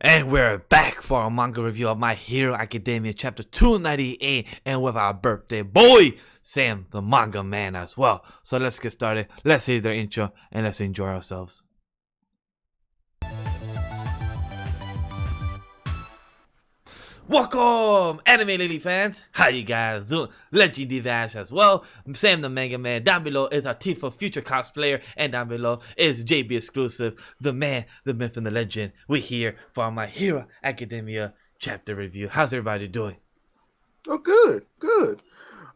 And we're back for our manga review of My Hero Academia chapter 298, and with our birthday boy, Sam the Manga Man as well. So let's get started, let's hear their intro, and let's enjoy ourselves. Welcome, anime lady fans. How you guys doing? LegendDVash as well. Sam the Manga Man. Down below is our Tifa future cosplayer, and down below is JBXclusive, the man, the myth, and the legend. We're here for our My Hero Academia chapter review. How's everybody doing? Oh, good.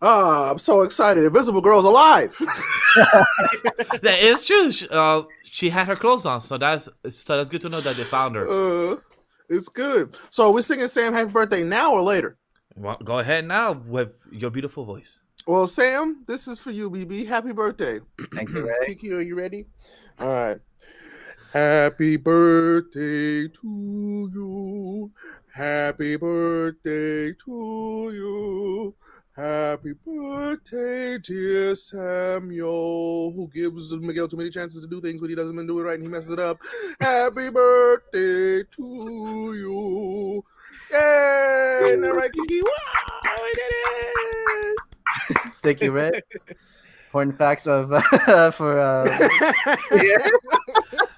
I'm so excited. Invisible Girl's alive. That is true. She had her clothes on, so that's good to know that they found her. It's good. So we're singing Sam happy birthday now or later? Well, go ahead now with your beautiful voice. Well, Sam, this is for you, BB. Happy birthday. Thank you, Ray. Kiki, are you ready? All right. Happy birthday to you. Happy birthday to you. Happy birthday, dear Samuel, who gives Miguel too many chances to do things, but he doesn't do it right and he messes it up. Happy birthday to you. Yay! Isn't that right, Kiki? Wow, we did it! Thank you, Ray. Important facts of for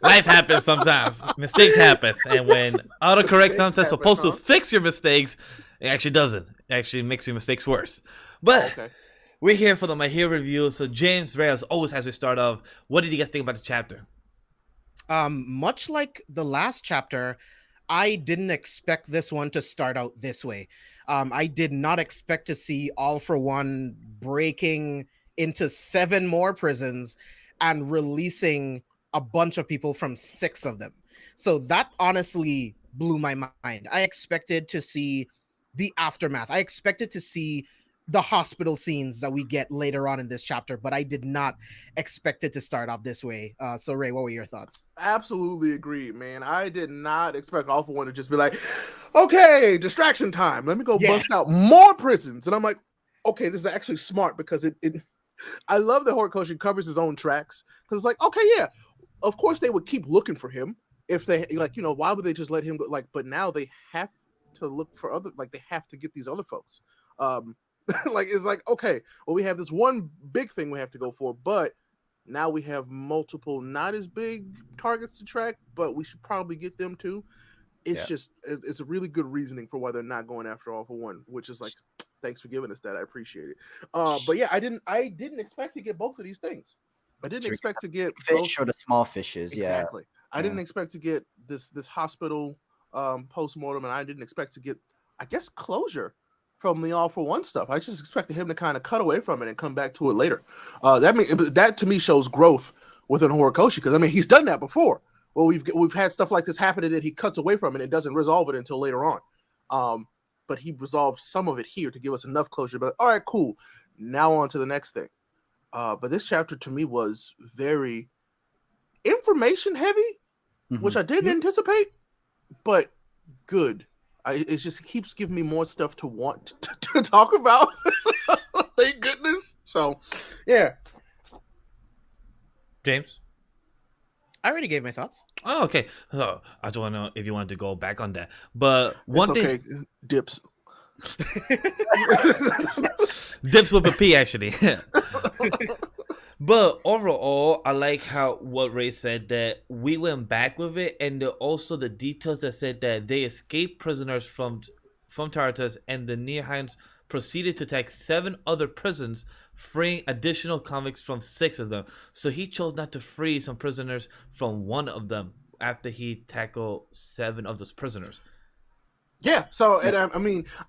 Life happens sometimes. Mistakes happen, and when autocorrect sometimes supposed to fix your mistakes, it actually doesn't. It actually makes your mistakes worse. But we're here for the My Hero review. So James, Ray, as always, as we start off, what did you guys think about the chapter? Much like the last chapter, I didn't expect this one to start out this way. I did not expect to see All for One breaking into 7 more prisons and releasing a bunch of people from 6 of them. So that honestly blew my mind. I expected to see the aftermath. I expected to see the hospital scenes that we get later on in this chapter, but I did not expect it to start off this way. So Ray, what were your thoughts? Absolutely agree, man. I did not expect All for One to just be like, okay, distraction time. Let me go bust out more prisons. And I'm like, okay, this is actually smart because I love that Horikoshi covers his own tracks because it's like, okay, yeah, of course they would keep looking for him if they why would they just let him go? But now they have to look for other, they have to get these other folks. It's like, okay, well, we have this one big thing we have to go for, but now we have multiple not as big targets to track, but we should probably get them too. It's a really good reasoning for why they're not going after All for One, which is like, thanks for giving us that. I appreciate it. But yeah, I didn't expect to get both of these things. I didn't expect to get fish or the small fishes. Exactly. I didn't expect to get this hospital post-mortem, and I didn't expect to get, I guess, closure from the All for One stuff. I just expected him to kind of cut away from it and come back to it later. That to me shows growth within Horikoshi, because he's done that before. Well, we've had stuff like this happen and he cuts away from it and doesn't resolve it until later on. But he resolved some of it here to give us enough closure. But all right, cool. Now on to the next thing. But this chapter to me was very information heavy, which I didn't anticipate, but good. It just keeps giving me more stuff to want to talk about. Thank goodness. So, yeah. James? I already gave my thoughts. Oh, okay. I just want to know if you wanted to go back on that. But one thing... Dips. Dips with a P, actually. But overall, I like what Ray said, that we went back with it, and also the details that said that they escaped prisoners from Tartarus, and the Niheims proceeded to attack 7 other prisons, freeing additional convicts from 6 of them. So he chose not to free some prisoners from 1 of them after he tackled 7 of those prisoners. Yeah, so, and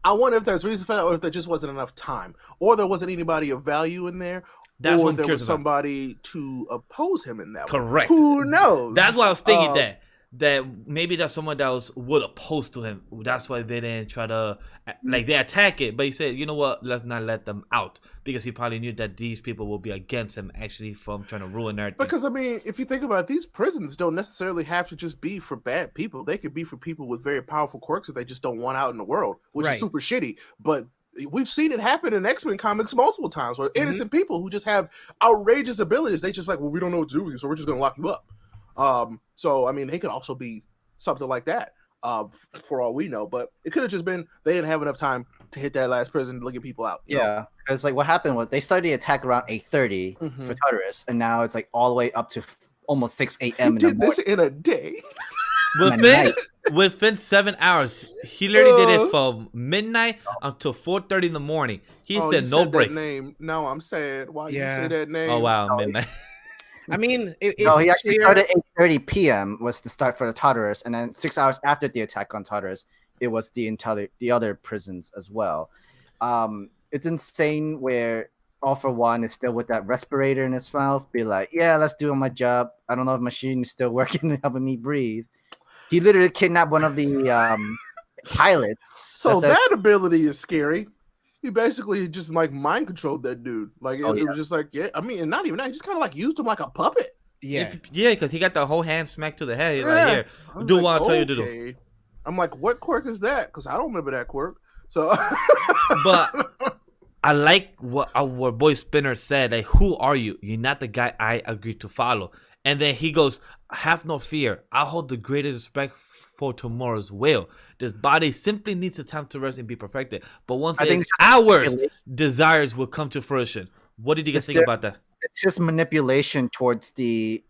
I wonder if there's reason for that, or if there just wasn't enough time, or there wasn't anybody of value in there, or there was somebody to oppose him in that Correct. one. Who knows? That's why I was thinking that maybe there's someone that would oppose to him. That's why they didn't try to, they attack it. But he said, you know what, let's not let them out. Because he probably knew that these people will be against him, actually, from trying to ruin everything. Because, if you think about it, these prisons don't necessarily have to just be for bad people. They could be for people with very powerful quirks that they just don't want out in the world, which is super shitty. But we've seen it happen in X-Men comics multiple times, where innocent people who just have outrageous abilities, they just we don't know what to do with you, so we're just going to lock you up. So, they could also be something like that. for all we know. But it could have just been they didn't have enough time to hit that last prison to get people out. Yeah, because like what happened was they started the attack around 8:30 for Tartarus, and now it's like all the way up to almost 6 a.m. He did this in a day. Within 7 hours, he literally did it from midnight until 4:30 in the morning. He said no breaks. Name. No, I'm sad. Why you say that name? Oh wow, midnight. I mean, no, he actually started 8:30 p.m. was the start for the Tartarus, and then 6 hours after the attack on Tartarus, it was the other prisons as well. It's insane where All for One is still with that respirator in his mouth, be like, yeah, let's do my job. I don't know if machine is still working and helping me breathe. He literally kidnapped one of the pilots. So that ability is scary. He basically just like mind controlled that dude. Like it was just like, yeah. I mean, and not even that. He just kind of like used him like a puppet. Yeah, because he got the whole hand smacked to the head. He's like, here, do what I tell you to do. I'm like, what quirk is that? Because I don't remember that quirk. So, but I like what our boy Spinner said. Like, who are you? You're not the guy I agreed to follow. And then he goes, have no fear. I hold the greatest respect for tomorrow's will. This body simply needs the time to rest and be perfected. But once it's ours, desires will come to fruition. What did you guys think about that? It's just manipulation towards the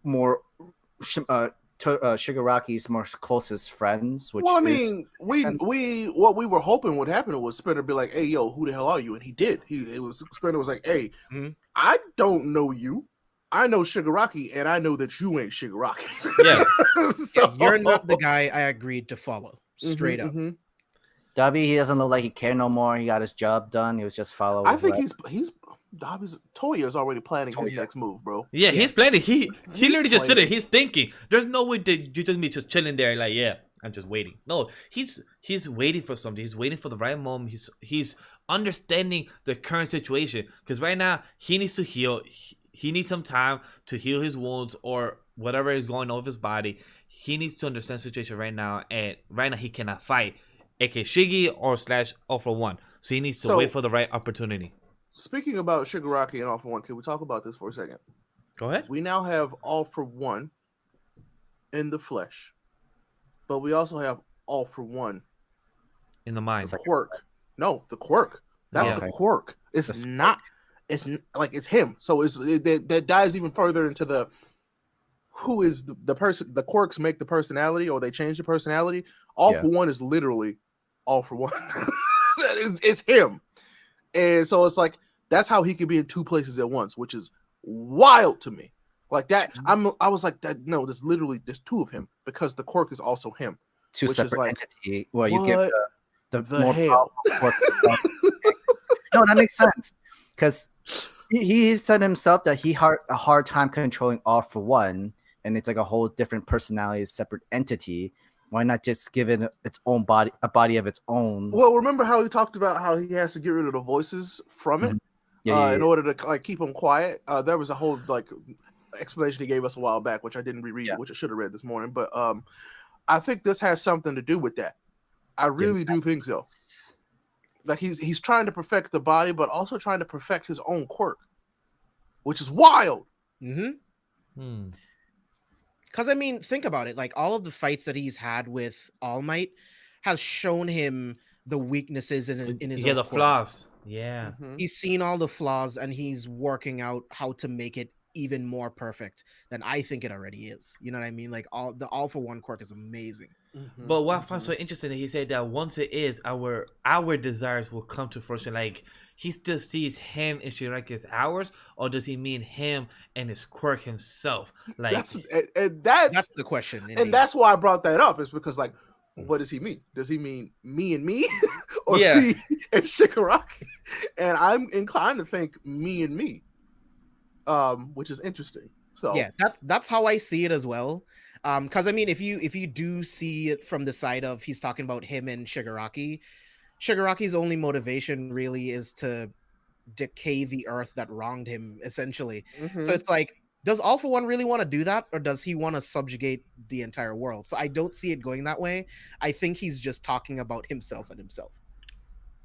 more Shigaraki's more closest friends. Which I mean, what we were hoping would happen was Spinner be like, "Hey, yo, who the hell are you?" And he did. Spinner was like, "Hey, I don't know you. I know Shigaraki, and I know that you ain't Shigaraki." Yeah, so you're not the guy I agreed to follow. Straight up. Dubby, he doesn't look like he cared no more. He got his job done. He was just following. I think Toya's already planning his next move, bro. Yeah, he's planning. He literally just sitting. He's thinking. There's no way that you just be just chilling there like, yeah, I'm just waiting. No, he's waiting for something. He's waiting for the right moment. He's understanding the current situation because right now he needs to heal. He needs some time to heal his wounds or whatever is going on with his body. He needs to understand the situation right now, and right now he cannot fight, aka Shiggy or / All for One. So he needs to wait for the right opportunity. Speaking about Shigaraki and All for One, can we talk about this for a second? Go ahead. We now have All for One in the flesh, but we also have All for One in the mind. The quirk. No, the quirk. That's the quirk. It's not. It's like it's him. So that dives even further into the who is the person. The quirks make the personality, or they change the personality. All for One is literally All for One. It's him. And so it's like that's how he could be in two places at once, which is wild to me. Like that, I was like that. No, there's two of him because the quirk is also him. Two which separate is like, entity. Well, you get the more hell. quirk. No, that makes sense because he said himself that he had a hard time controlling All for One, and it's like a whole different personality, separate entity. Why not just give it its own body, a body of its own? Well, remember how he talked about how he has to get rid of the voices from it in order to like keep them quiet. There was a whole like explanation he gave us a while back, which I didn't reread, which I should have read this morning. But I think this has something to do with that. I really do think so. Like he's trying to perfect the body, but also trying to perfect his own quirk, which is wild. Because, I mean, think about it. Like, all of the fights that he's had with All Might has shown him the weaknesses in his own the quirk. flaws. Yeah. He's seen all the flaws, and he's working out how to make it even more perfect than I think it already is. You know what I mean? Like, the All for One quirk is amazing. But what I find so interesting, he said that once it is, our desires will come to fruition. Like, he still sees him and Shigaraki as ours, or does he mean him and his quirk himself? Like that's the question, and that's why I brought that up. Is because like, what does he mean? Does he mean me and me, or me and Shigaraki? And I'm inclined to think me and me, which is interesting. So yeah, that's how I see it as well. Because I mean, if you do see it from the side of he's talking about him and Shigaraki. Shigaraki's only motivation really is to decay the earth that wronged him, essentially. So it's like, does All for One really want to do that, or does he want to subjugate the entire world? So I don't see it going that way. I think he's just talking about himself and himself.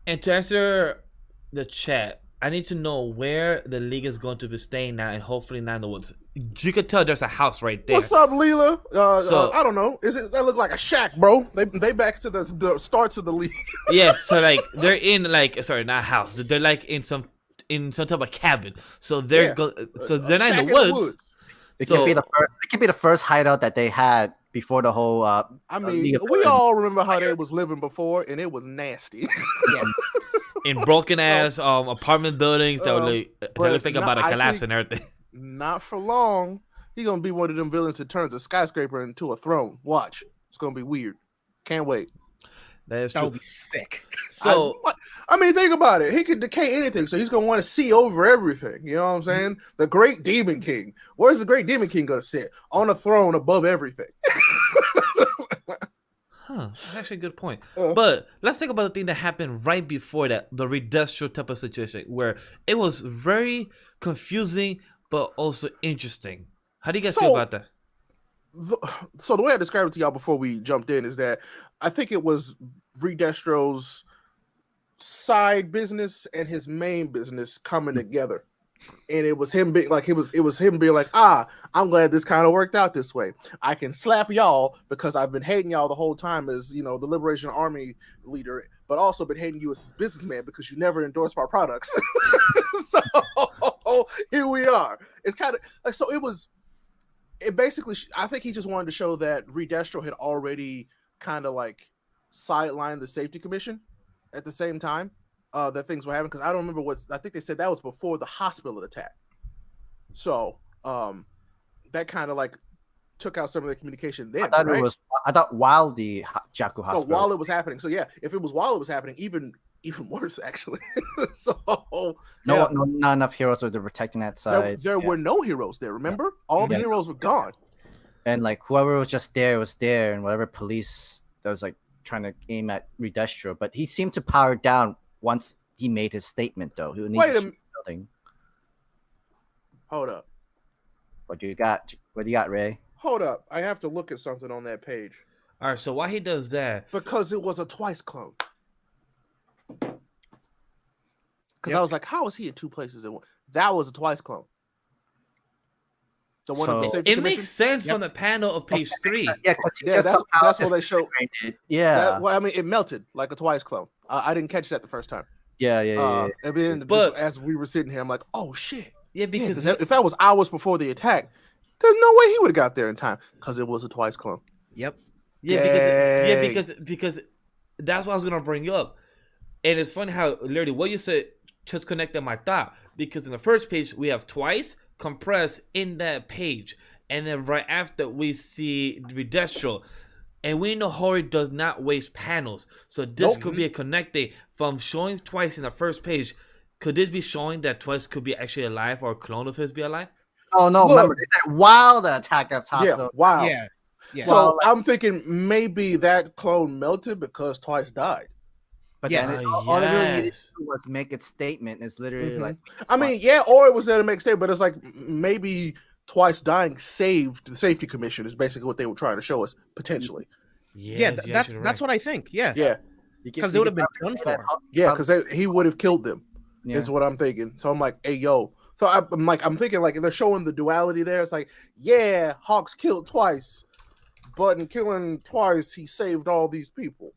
And to answer the chat, I need to know where the league is going to be staying now, and hopefully not in the woods. You could tell there's a house right there. What's up, Leela? So- I don't know. That look like a shack, bro? They back to the starts of the league. Yes, so like they're in like not house. They're like in some type of cabin. So they're so they're not in the woods. It could be the first. It could be the first hideout that they had before the whole. I mean, we all remember how they was living before, and it was nasty. In broken ass apartment buildings that look like about to collapse and everything. Not for long. He's gonna be one of them villains that turns a skyscraper into a throne. Watch, it's gonna be weird. Can't wait. That would be sick. So I mean, think about it. He could decay anything, so he's gonna want to see over everything. You know what I'm saying? The Great Demon King. Where's the Great Demon King gonna sit? On a throne above everything. That's actually a good point. But let's think about the thing that happened right before that, the Re-Destro type of situation, where it was very confusing but also interesting. How do you guys feel about that? So the way I described it to y'all before we jumped in is that I think it was Re-Destro's side business and his main business coming together. And it was him being like, it was him being like, I'm glad this kind of worked out this way. I can slap y'all because I've been hating y'all the whole time as, the Liberation Army leader, but also been hating you as a businessman because you never endorsed my products. So here we are. It's kind of like, so it basically, I think he just wanted to show that Re-Destro had already kind of like sidelined the safety commission at the same time. That things were happening, because I don't remember I think they said that was before the hospital attack. So that kind of like took out some of the communication then. I thought while the Jaku hospital. So while it was happening. So yeah, if it was while it was happening, even worse actually. So not enough heroes were protecting that side. There were no heroes there. Remember, all the heroes were gone. And like whoever was just there was there, and whatever police that was like trying to aim at Re-Destro, but he seemed to power down once he made his statement, though. Wait a minute. Hold up. What do you got, Ray? Hold up. I have to look at something on that page. All right, so why he does that? Because it was a Twice clone. Because I was like, how is he in two places at once? That was a Twice clone. The one of the safety it commission? makes sense from the panel of page 3. Yeah, that's what they showed. Yeah. I mean, it melted like a Twice clone. I didn't catch that the first time. Yeah. And then as we were sitting here, I'm like, oh shit. Yeah, because if that was hours before the attack, there's no way he would have got there in time because it was a Twice clone. Yep. Yeah, because that's what I was gonna bring up. And it's funny how literally what you said just connected my thought, because in the first page we have Twice compressed in that page, and then right after we see Re-Destro, and we know Hori does not waste panels, so this could be a connecting from showing Twice in the first page. Could this be showing that Twice could be actually alive, or a clone of his be alive? Oh no! Remember, they said while the attack of hospital. Yeah, wow. Yeah. So I'm thinking maybe that clone melted because Twice died. But then all it really needed to do was make its statement. It's literally like, I mean, yeah, or it was there to make a statement, but it's like maybe Twice dying saved the safety commission is basically what they were trying to show us potentially. Yeah, that's what I think. Yeah, because they would have been done for. Yeah, because he would have killed them. Is what I'm thinking. So I'm like, hey, yo. So I'm thinking like they're showing the duality there. It's like, yeah, Hawks killed Twice, but in killing Twice, he saved all these people.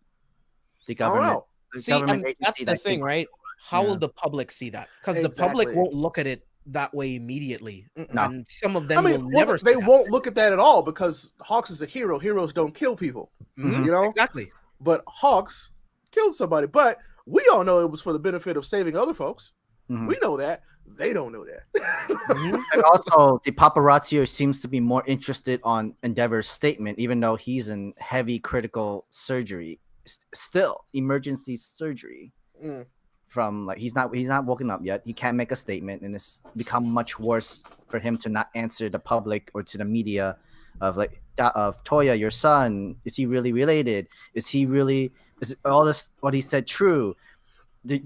The government. See, and that's the thing, right? How will the public see that? Because the public won't look at it that way immediately. No. And some of them will never. They won't look at that at all because Hawks is a hero. Heroes don't kill people. Mm-hmm. You know exactly. But Hawks killed somebody. But we all know it was for the benefit of saving other folks. Mm-hmm. We know that. They don't know that. And also, the paparazzi seems to be more interested on Endeavor's statement, even though he's in heavy critical surgery. Still emergency surgery from like he's not woken up yet. He can't make a statement, and it's become much worse for him to not answer the public or to the media of like of Toya, your son, is he really related? Is all this what he said true?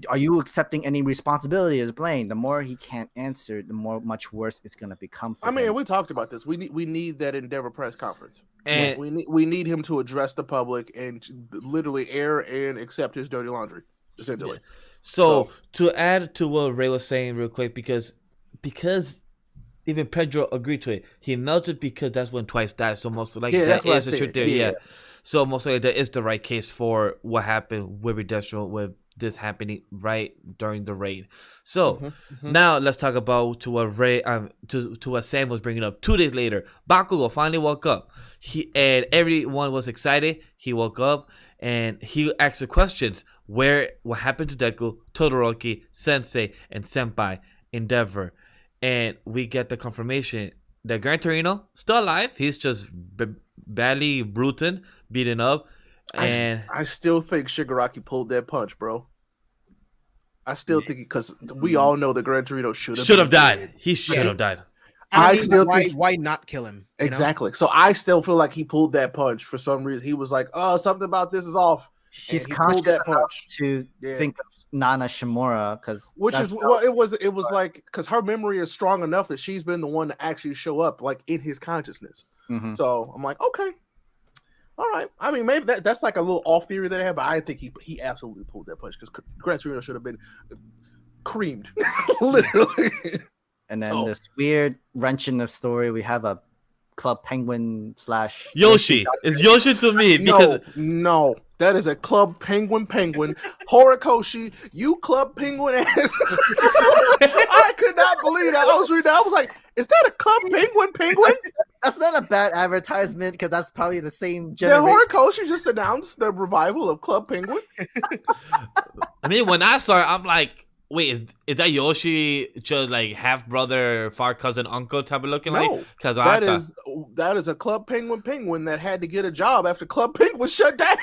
Are you accepting any responsibility as blame? The more he can't answer, the much worse it's going to become for him. We talked about this. We need that Endeavor press conference. And we need him to address the public and literally air and accept his dirty laundry, essentially. Yeah. So to add to what Ray was saying real quick, because even Pedro agreed to it. He melted because that's when Twice died. So most likely that is the truth there. Yeah. So most likely that is the right case for what happened with Re-Destro, with this happening right during the raid. So now let's talk about to what Ray to what Sam was bringing up. 2 days later, Bakugo finally woke up. And everyone was excited. He woke up and he asked the questions: what happened to Deku, Todoroki, Sensei, and Senpai Endeavor. And we get the confirmation that Gran Torino still alive. He's just badly beaten up. And I still think Shigaraki pulled that punch, bro. I still think because we all know that Gran Torino should have died. Dead. He should have died. I still think why not kill him? Exactly. So I still feel like he pulled that punch for some reason. He was like, "Oh, something about this is off." He's conscious enough to think of Nana Shimura because it was like because her memory is strong enough that she's been the one to actually show up like in his consciousness. So I'm like, okay, all right. I mean, maybe that's like a little off theory that I have, but I think he absolutely pulled that punch because Gran Torino should have been creamed, literally. And then this weird wrenching of story, we have a Club Penguin / Yoshi. It's Yoshi to me because no. That is a Club Penguin. Horikoshi, you Club Penguin ass. I could not believe that. I was reading that. I was like, is that a Club Penguin? That's not a bad advertisement because that's probably the same generation. Yeah, Horikoshi just announced the revival of Club Penguin. I mean, when I saw it, I'm like, wait, is that Yoshi just like half brother, far cousin, uncle type of looking like? Because that is a Club Penguin that had to get a job after Club Penguin shut down.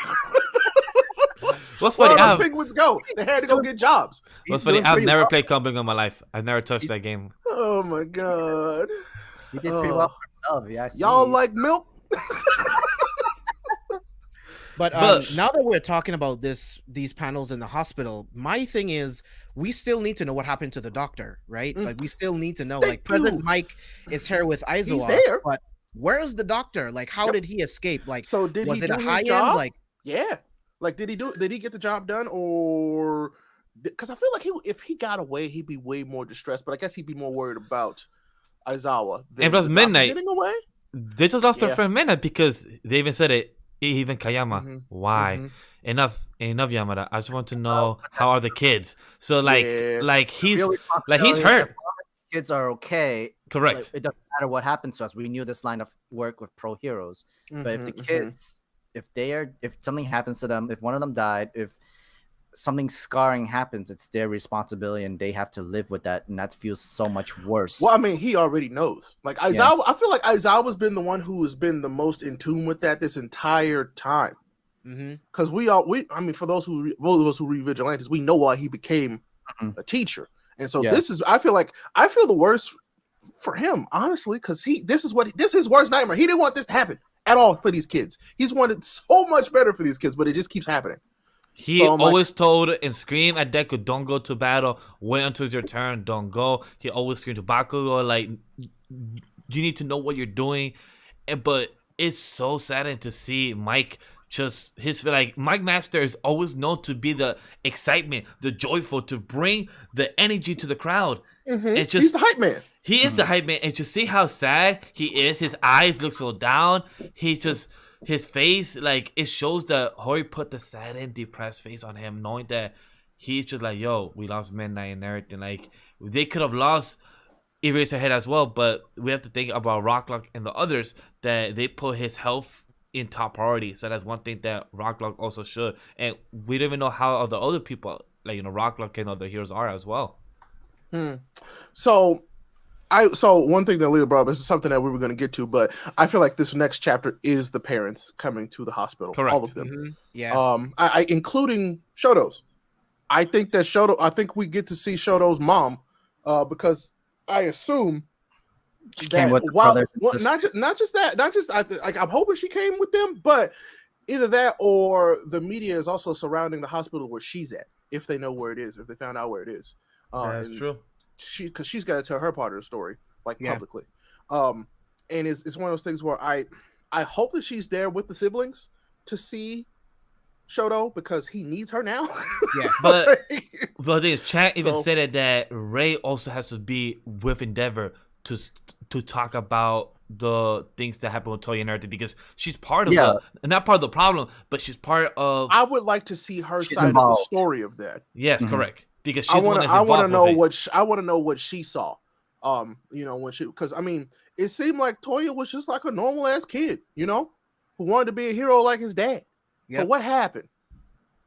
What's funny? Where the Penguins go? They had to go get jobs. What's funny? I've never played Club Penguin in my life. I've never touched that game. Oh my god! He did pretty well for himself. Yeah, y'all like milk? But now that we're talking about these panels in the hospital, my thing is we still need to know what happened to the doctor, right? Like we still need to know. Like President Mike is here with Aizawa, he's there, but where's the doctor? Like, how did he escape? Like, so was it a high end? Like, yeah. Like, did he get the job done, or because I feel like if he got away, he'd be way more distressed. But I guess he'd be more worried about Aizawa. And plus, Midnight getting away. They just lost their friend Midnight because they even said it. Even Kayama, why? Enough, Yamada. I just want to know how are the kids. So like he's hurt. Kids are okay. Correct. Like, it doesn't matter what happens to us. We knew this line of work with pro heroes, but if the kids. If something happens to them, if one of them died, if something scarring happens, it's their responsibility and they have to live with that, and that feels so much worse. Well, I mean, he already knows. Like Aizawa, I feel like Aizawa's been the one who has been the most in tune with that this entire time. Because I mean, for those who read Vigilantes, we know why he became a teacher, and so this is. I feel the worst for him, honestly, because this is his worst nightmare. He didn't want this to happen at all for these kids. He's wanted so much better for these kids, but it just keeps happening. He always told and screamed at Deku, don't go to battle, wait until it's your turn, don't go. He always screamed to Bakugo, like, you need to know what you're doing. But it's so saddening to see Mike Mike Master is always known to be the excitement, the joyful, to bring the energy to the crowd. He's the hype man. He is the hype man, and to see how sad he is, his eyes look so down. His face, like, it shows that Hori put the sad and depressed face on him, knowing that he's just like, yo, we lost Midnight and everything. Like, they could have lost Eraserhead as well, but we have to think about Rocklock and the others, that they put his health in top priority. So that's one thing that Rocklock also should. And we don't even know how the other people, like, Rocklock and other heroes are as well. So one thing that Leo brought up is something that we were going to get to, but I feel like this next chapter is the parents coming to the hospital. Correct. All of them. I including Shoto's. I think we get to see Shoto's mom, because I assume that I'm hoping she came with them, but either that or the media is also surrounding the hospital where she's at, if they know where it is, if they found out where it is. That's true. Because she's got to tell her part of the story, publicly. And it's one of those things where I hope that she's there with the siblings to see Shoto because he needs her now. Yeah. But the chat even So- said that Ray also has to be with Endeavor to talk about the things that happen with Toya and everything, because she's part of not part of the problem, but she's part of. I would like to see her She's side involved. of the story of that. Yes, correct. Because she's I the one want that's involved to know with it. I want to know what she saw. When she, because I mean, it seemed like Toya was just like a normal ass kid, who wanted to be a hero like his dad. So Yep. what happened?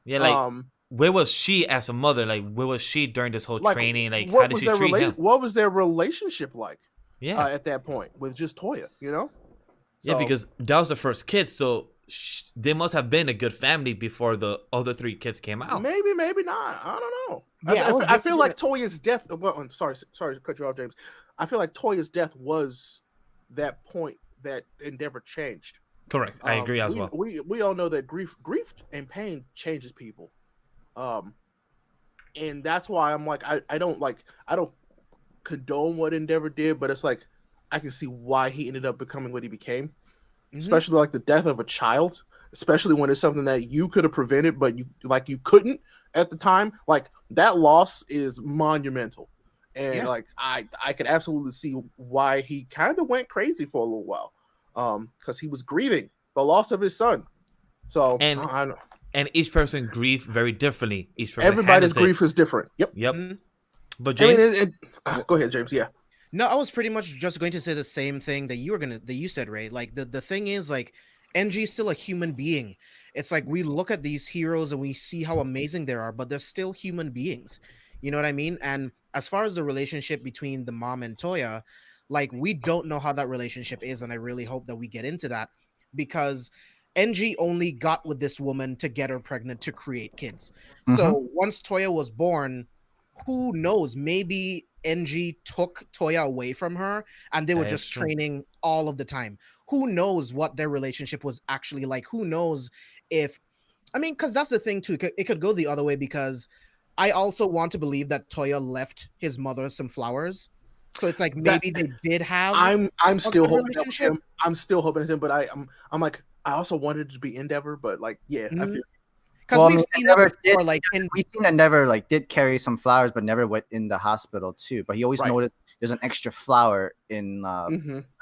Yeah, like where was she as a mother? Like where was she during this whole training? Like how did she treat him? What was their relationship like? Yeah, At that point with just Toya, yeah, So- because that was the first kid, so they must have been a good family before the other 3 kids came out. Maybe not. I don't know. Yeah, I feel like Toya's death. Well, I'm sorry to cut you off, James. I feel like Toya's death was that point that Endeavor changed. Correct, I agree as well. We all know that grief and pain changes people, and that's why I'm like I don't condone what Endeavor did, but it's like I can see why he ended up becoming what he became. Especially like the death of a child, especially when it's something that you could have prevented, but you couldn't at the time. Like that loss is monumental, and like I could absolutely see why he kind of went crazy for a little while, because he was grieving the loss of his son. So and each person grieve very differently. Everybody's grief is different. Yep. But James, go ahead, James. Yeah. No, I was pretty much just going to say the same thing that you said, Ray. Like the thing is, like, NG is still a human being. It's like we look at these heroes and we see how amazing they are, but they're still human beings. You know what I mean? And as far as the relationship between the mom and Toya, like we don't know how that relationship is, and I really hope that we get into that, because NG only got with this woman to get her pregnant to create kids. So once Toya was born, who knows? Maybe NG took Toya away from her and they were just training all of the time. Who knows what their relationship was actually like? Who knows because that's the thing too. It could go the other way, because I also want to believe that Toya left his mother some flowers. So it's like maybe they did have. I'm still hoping that was him. I'm still hoping it's him, but I'm like I also wanted it to be Endeavor, but like I feel. Because we've seen that before, we've seen that Never did carry some flowers, but never went in the hospital too. But he always noticed there's an extra flower in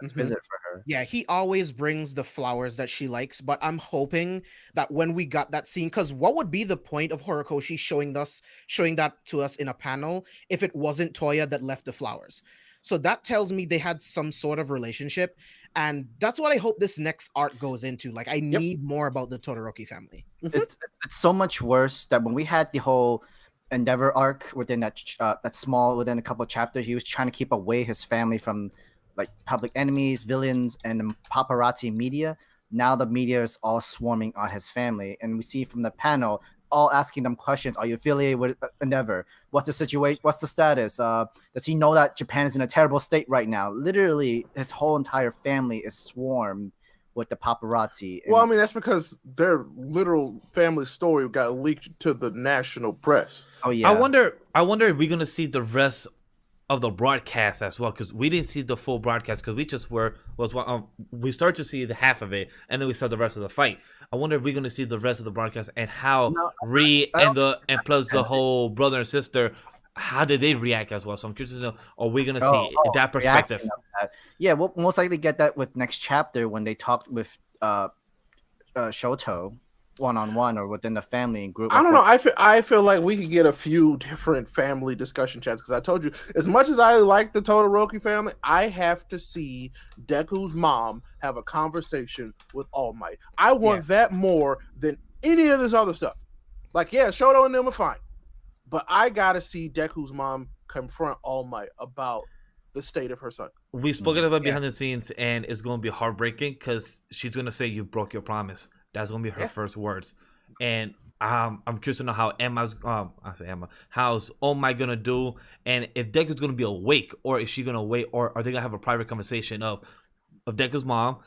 his visit for her. Yeah, he always brings the flowers that she likes. But I'm hoping that when we got that scene, because what would be the point of Horikoshi showing that to us in a panel if it wasn't Toya that left the flowers? So that tells me they had some sort of relationship, and that's what I hope this next arc goes into. Like, I need more about the Todoroki family. It's so much worse that when we had the whole Endeavor arc within that within a couple of chapters, he was trying to keep away his family from like public enemies, villains, and the paparazzi media. Now the media is all swarming on his family, and we see from the panel all asking them questions. Are you affiliated with Endeavor? What's the situation? What's the status? Does he know that Japan is in a terrible state right now? Literally, his whole entire family is swarmed with the paparazzi. Well, I mean, that's because their literal family story got leaked to the national press. Oh yeah. I wonder if we're gonna see the rest of the broadcast as well, because we didn't see the full broadcast because we just we started to see the half of it and then we saw the rest of the fight. I wonder if we're gonna see the rest of the broadcast and how and plus the whole brother and sister, how did they react as well? So I'm curious to know, are we gonna see that perspective? Yeah, we'll most likely get that with next chapter when they talked with Shoto one-on-one or within the family and group. I don't know. I feel like we could get a few different family discussion chats, because I told you, as much as I like the Todoroki family, I have to see Deku's mom have a conversation with All Might. I want that more than any of this other stuff. Like, yeah, Shoto and them are fine, but I gotta see Deku's mom confront All Might about the state of her son. We've spoken about behind the scenes, and it's going to be heartbreaking because she's going to say you broke your promise. That's going to be her first words. And I'm curious to know how how's All Might going to do, and if Deku's going to be awake, or is she going to wait, or are they going to have a private conversation of Deku's mom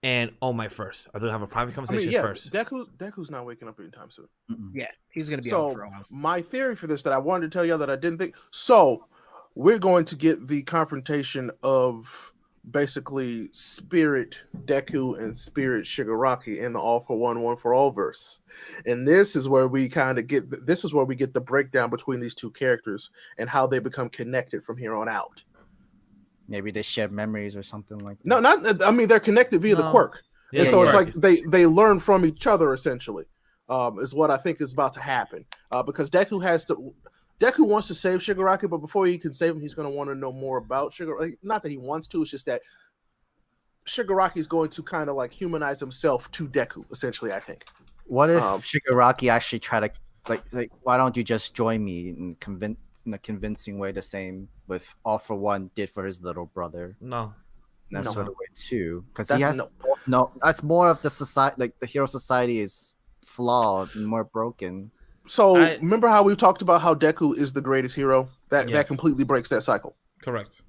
and All Might first? Are they going to have a private conversation first? Deku's not waking up anytime soon. Yeah, he's going to be out for a while. My theory for this that I wanted to tell y'all that I didn't think. So we're going to get the confrontation of basically Spirit Deku and Spirit Shigaraki in the All for One for All verse. And this is where we kind of get the breakdown between these two characters and how they become connected from here on out. Maybe they share memories or something like that. No, they're connected via the quirk. Yeah, and so it's quirk. like they learn from each other essentially. Is what I think is about to happen. Because Deku wants to save Shigaraki, but before he can save him, he's going to want to know more about Shigaraki. Not that he wants to, it's just that Shigaraki is going to kind of like humanize himself to Deku, essentially, I think. What if Shigaraki actually try to like why don't you just join me and convince in a convincing way the same with All for One did for his little brother? No. That sort of way too. Because That's he has no that's more of the society, like the hero society is flawed and more broken. So remember how we talked about how Deku is the greatest hero? That completely breaks that cycle. Correct.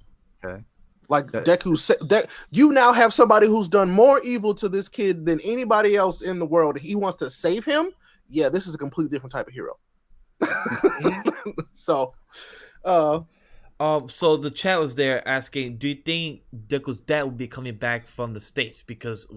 Okay. Like you now have somebody who's done more evil to this kid than anybody else in the world. He wants to save him. Yeah, this is a completely different type of hero. So the chat was there asking, do you think Deku's dad will be coming back from the States? Because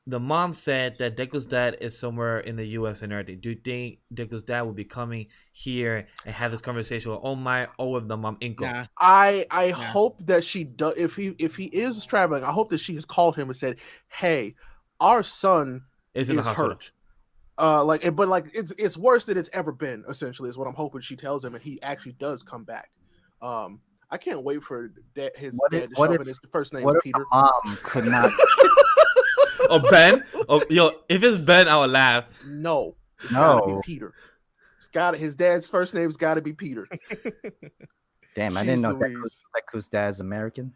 the mom said that Deku's dad is somewhere in the U.S. and everything. Do you think Deku's dad will be coming here and have this conversation with All Might or with the mom Inko? Nah. I hope that she does. If he is traveling, I hope that she has called him and said, "Hey, our son is hurt. It's worse than it's ever been. Essentially, is what I'm hoping she tells him, and he actually does come back. I can't wait for his dad to show up, and his first name is Peter. Mom could not. Oh, Ben? Oh, yo, if it's Ben, I would laugh. No, it's gotta be Peter. His dad's first name's gotta be Peter. Damn, I didn't know Deku's dad's American.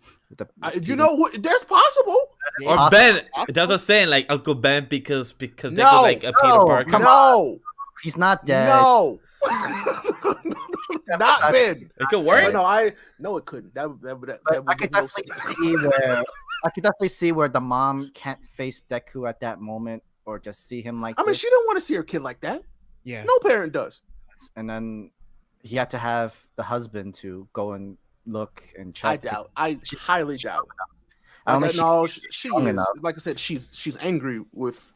You know what? There's possible. Or Ben. That's what I'm saying, like Uncle Ben, because Deku's like a Peter Parker. No, he's not dead. No. Not Ben. It could work. No, it couldn't. That would I could definitely see where the mom can't face Deku at that moment, or just see him like. I mean, she don't want to see her kid like that. Yeah, no parent does. And then he had to have the husband to go and look and check. I highly doubt. She is. Like I said, she's angry with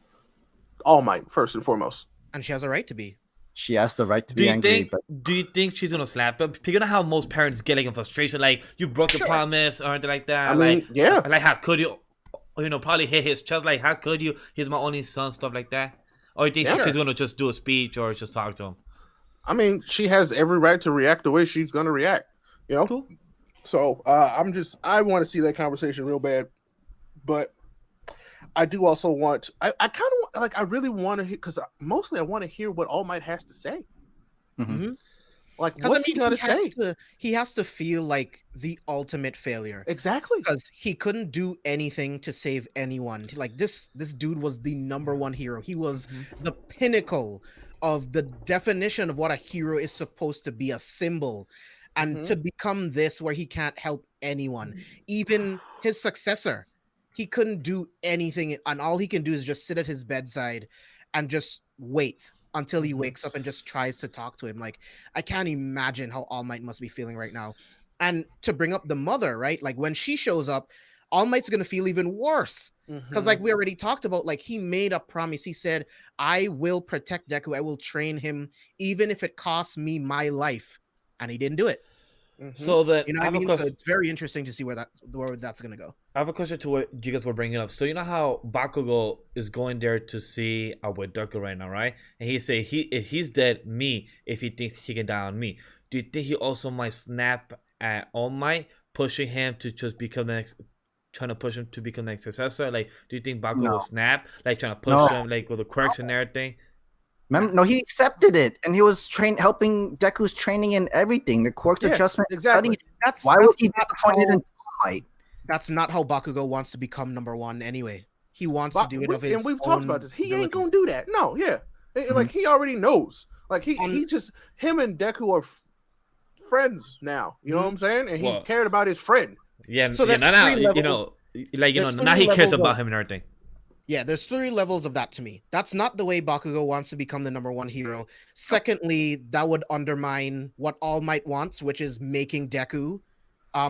All Might first and foremost, and she has a right to be. She has the right to be angry. Do you think she's gonna slap him? Because you know how most parents get like in frustration, like you broke your promise or anything like that. I mean, yeah. Like how could you? Probably hit his chest. Like how could you? He's my only son, stuff like that. Or you think she's gonna just do a speech or just talk to him? I mean, she has every right to react the way she's gonna react. You know. Cool. So I want to see that conversation real bad, but I do also want. I kind of like. I really want to hear, because mostly I want to hear what All Might has to say. Mm-hmm. Like, what's he gonna say? He has to feel like the ultimate failure. Exactly, because he couldn't do anything to save anyone. Like this dude was the #1 hero. He was the pinnacle of the definition of what a hero is supposed to be, a symbol. And to become this, where he can't help anyone, even his successor. He couldn't do anything, and all he can do is just sit at his bedside and just wait until he wakes up and just tries to talk to him. Like, I can't imagine how All Might must be feeling right now. And to bring up the mother, right? Like, when she shows up, All Might's going to feel even worse. Because like we already talked about, like he made a promise. He said, I will protect Deku. I will train him, even if it costs me my life. And he didn't do it. So that So it's very interesting to see where that's gonna go. I have a question to what you guys were bringing up. So you know how Bakugo is going there to see with Deku right now, right? And he say if he's dead, if he thinks he can die on me. Do you think he also might snap at All Might, pushing him to just become the next, trying to push him to become the next successor? Like, do you think Bakugo will snap, like trying to push him, like with the quirks and everything? No, he accepted it, and he was helping Deku's training and everything. The quirks adjustment, exactly. Why was he disappointed in All Might? That's not how Bakugo wants to become #1 anyway. He wants to do it of his and we've talked about this. He ain't gonna do that. No, like he already knows. Like he just him and Deku are friends now. You know what I'm saying? And he cared about his friend. Yeah. So that's now he cares about him and everything. Yeah, there's 3 levels of that to me. That's not the way Bakugo wants to become the #1 hero. Secondly, that would undermine what All Might wants, which is making Deku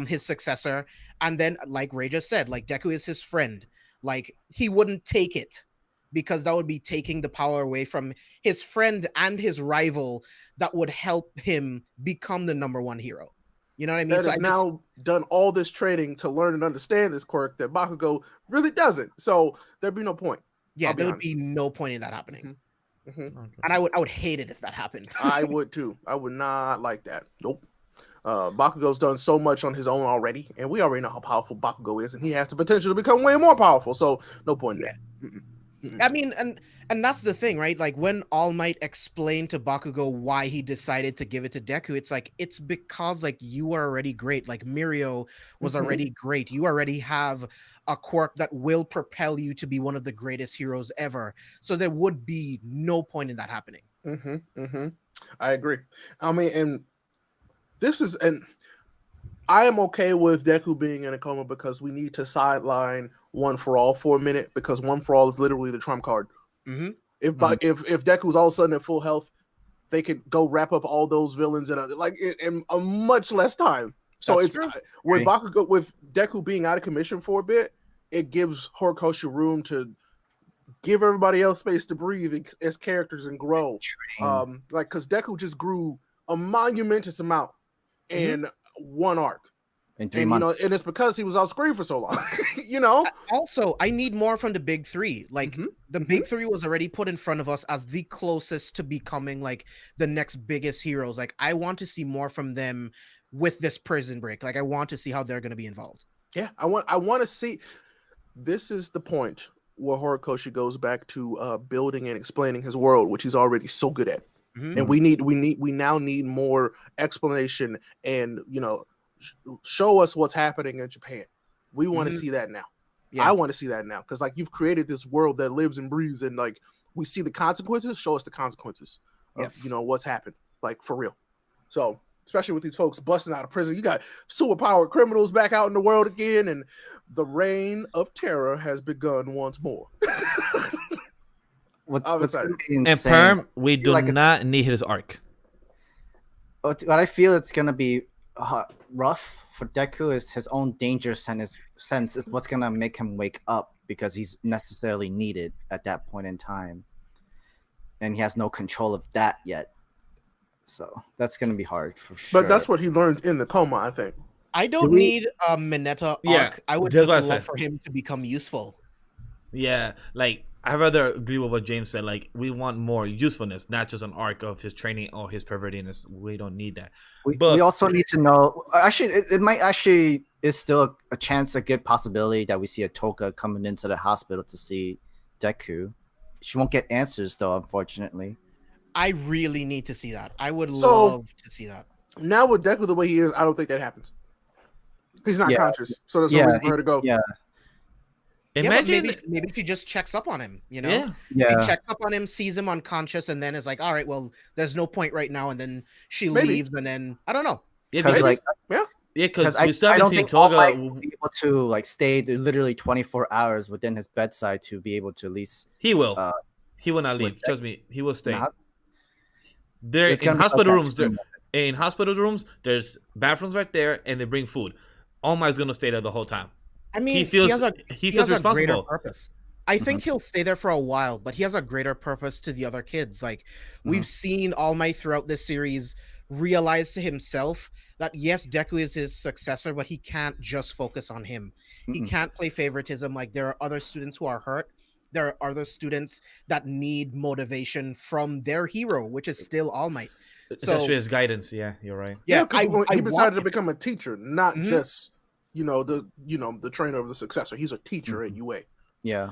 his successor, and then like Ray just said, like Deku is his friend, like he wouldn't take it because that would be taking the power away from his friend and his rival that would help him become the #1 hero. You know what I mean? That has now done all this training to learn and understand this quirk that Bakugo really doesn't. So there'd be no point. Yeah, there would be no point in that happening. Mm-hmm. And I would hate it if that happened. I would too. I would not like that. Nope. Bakugo's done so much on his own already, and we already know how powerful Bakugo is, and he has the potential to become way more powerful. So no point in that. I mean, and that's the thing, right? Like when All Might explained to Bakugo why he decided to give it to Deku, it's like it's because like you are already great. Like Mirio was already great. You already have a quirk that will propel you to be one of the greatest heroes ever. So there would be no point in that happening. I agree. I mean, and this is, and I am okay with Deku being in a coma because we need to sideline One for All for a minute, because One for All is literally the trump card. If Deku's all of a sudden at full health, they could go wrap up all those villains in a much less time. So That's it's true. with Bakugo, with Deku being out of commission for a bit, it gives Horikoshi room to give everybody else space to breathe as characters and grow. Like because Deku just grew a monumentous amount in one arc. In 3 months. And it's because he was off screen for so long. You know. Also, I need more from the big three. Like the big three was already put in front of us as the closest to becoming like the next biggest heroes. Like I want to see more from them with this prison break. Like I want to see how they're going to be involved. Yeah, I want to see. This is the point where Horikoshi goes back to building and explaining his world, which he's already so good at. And we now need more explanation and show us what's happening in Japan. We want to see that now. I want to see that now because like you've created this world that lives and breathes, and like we see the consequences. Show us the consequences of what's happened, like for real. So especially with these folks busting out of prison, you got superpowered criminals back out in the world again, and the reign of terror has begun once more. What's and Perm, we do not need his arc. What I feel it's gonna be rough for Deku is his own danger sense is what's gonna make him wake up because he's necessarily needed at that point in time, and he has no control of that yet. So that's gonna be hard for sure. But that's what he learned in the coma, I think. I don't need a Mineta arc. I would just love for him to become useful. Yeah, like I rather agree with what James said. Like we want more usefulness, not just an arc of his training or his pervertiness. We don't need that. We also need to know. Actually, it might actually is still a chance, a good possibility that we see a Toka coming into the hospital to see Deku. She won't get answers though, unfortunately. I really need to see that. I would love to see that. Now with Deku the way he is, I don't think that happens. He's not conscious, so there's no reason for her to go. Yeah. Imagine maybe she just checks up on him, She checks up on him, sees him unconscious, and then is like, all right, well, there's no point right now, and then she leaves, and then I don't know. Because we still haven't seen Toga be able to like stay literally 24 hours within his bedside to be able to at least. He will. He will not leave. Trust me, he will stay. There It's in gonna be hospital like rooms. that In hospital rooms, there's bathrooms right there, and they bring food. All Might's gonna stay there the whole time. I mean, he feels responsible. A greater purpose. I think he'll stay there for a while, but he has a greater purpose to the other kids. Like we've seen All Might throughout this series realize to himself that yes, Deku is his successor, but he can't just focus on him. He can't play favoritism. Like there are other students who are hurt. There are other students that need motivation from their hero, which is still All Might. So that's his guidance. Yeah, you're right. Yeah, because he decided to become a teacher, not just the trainer of the successor. He's a teacher at UA. Yeah.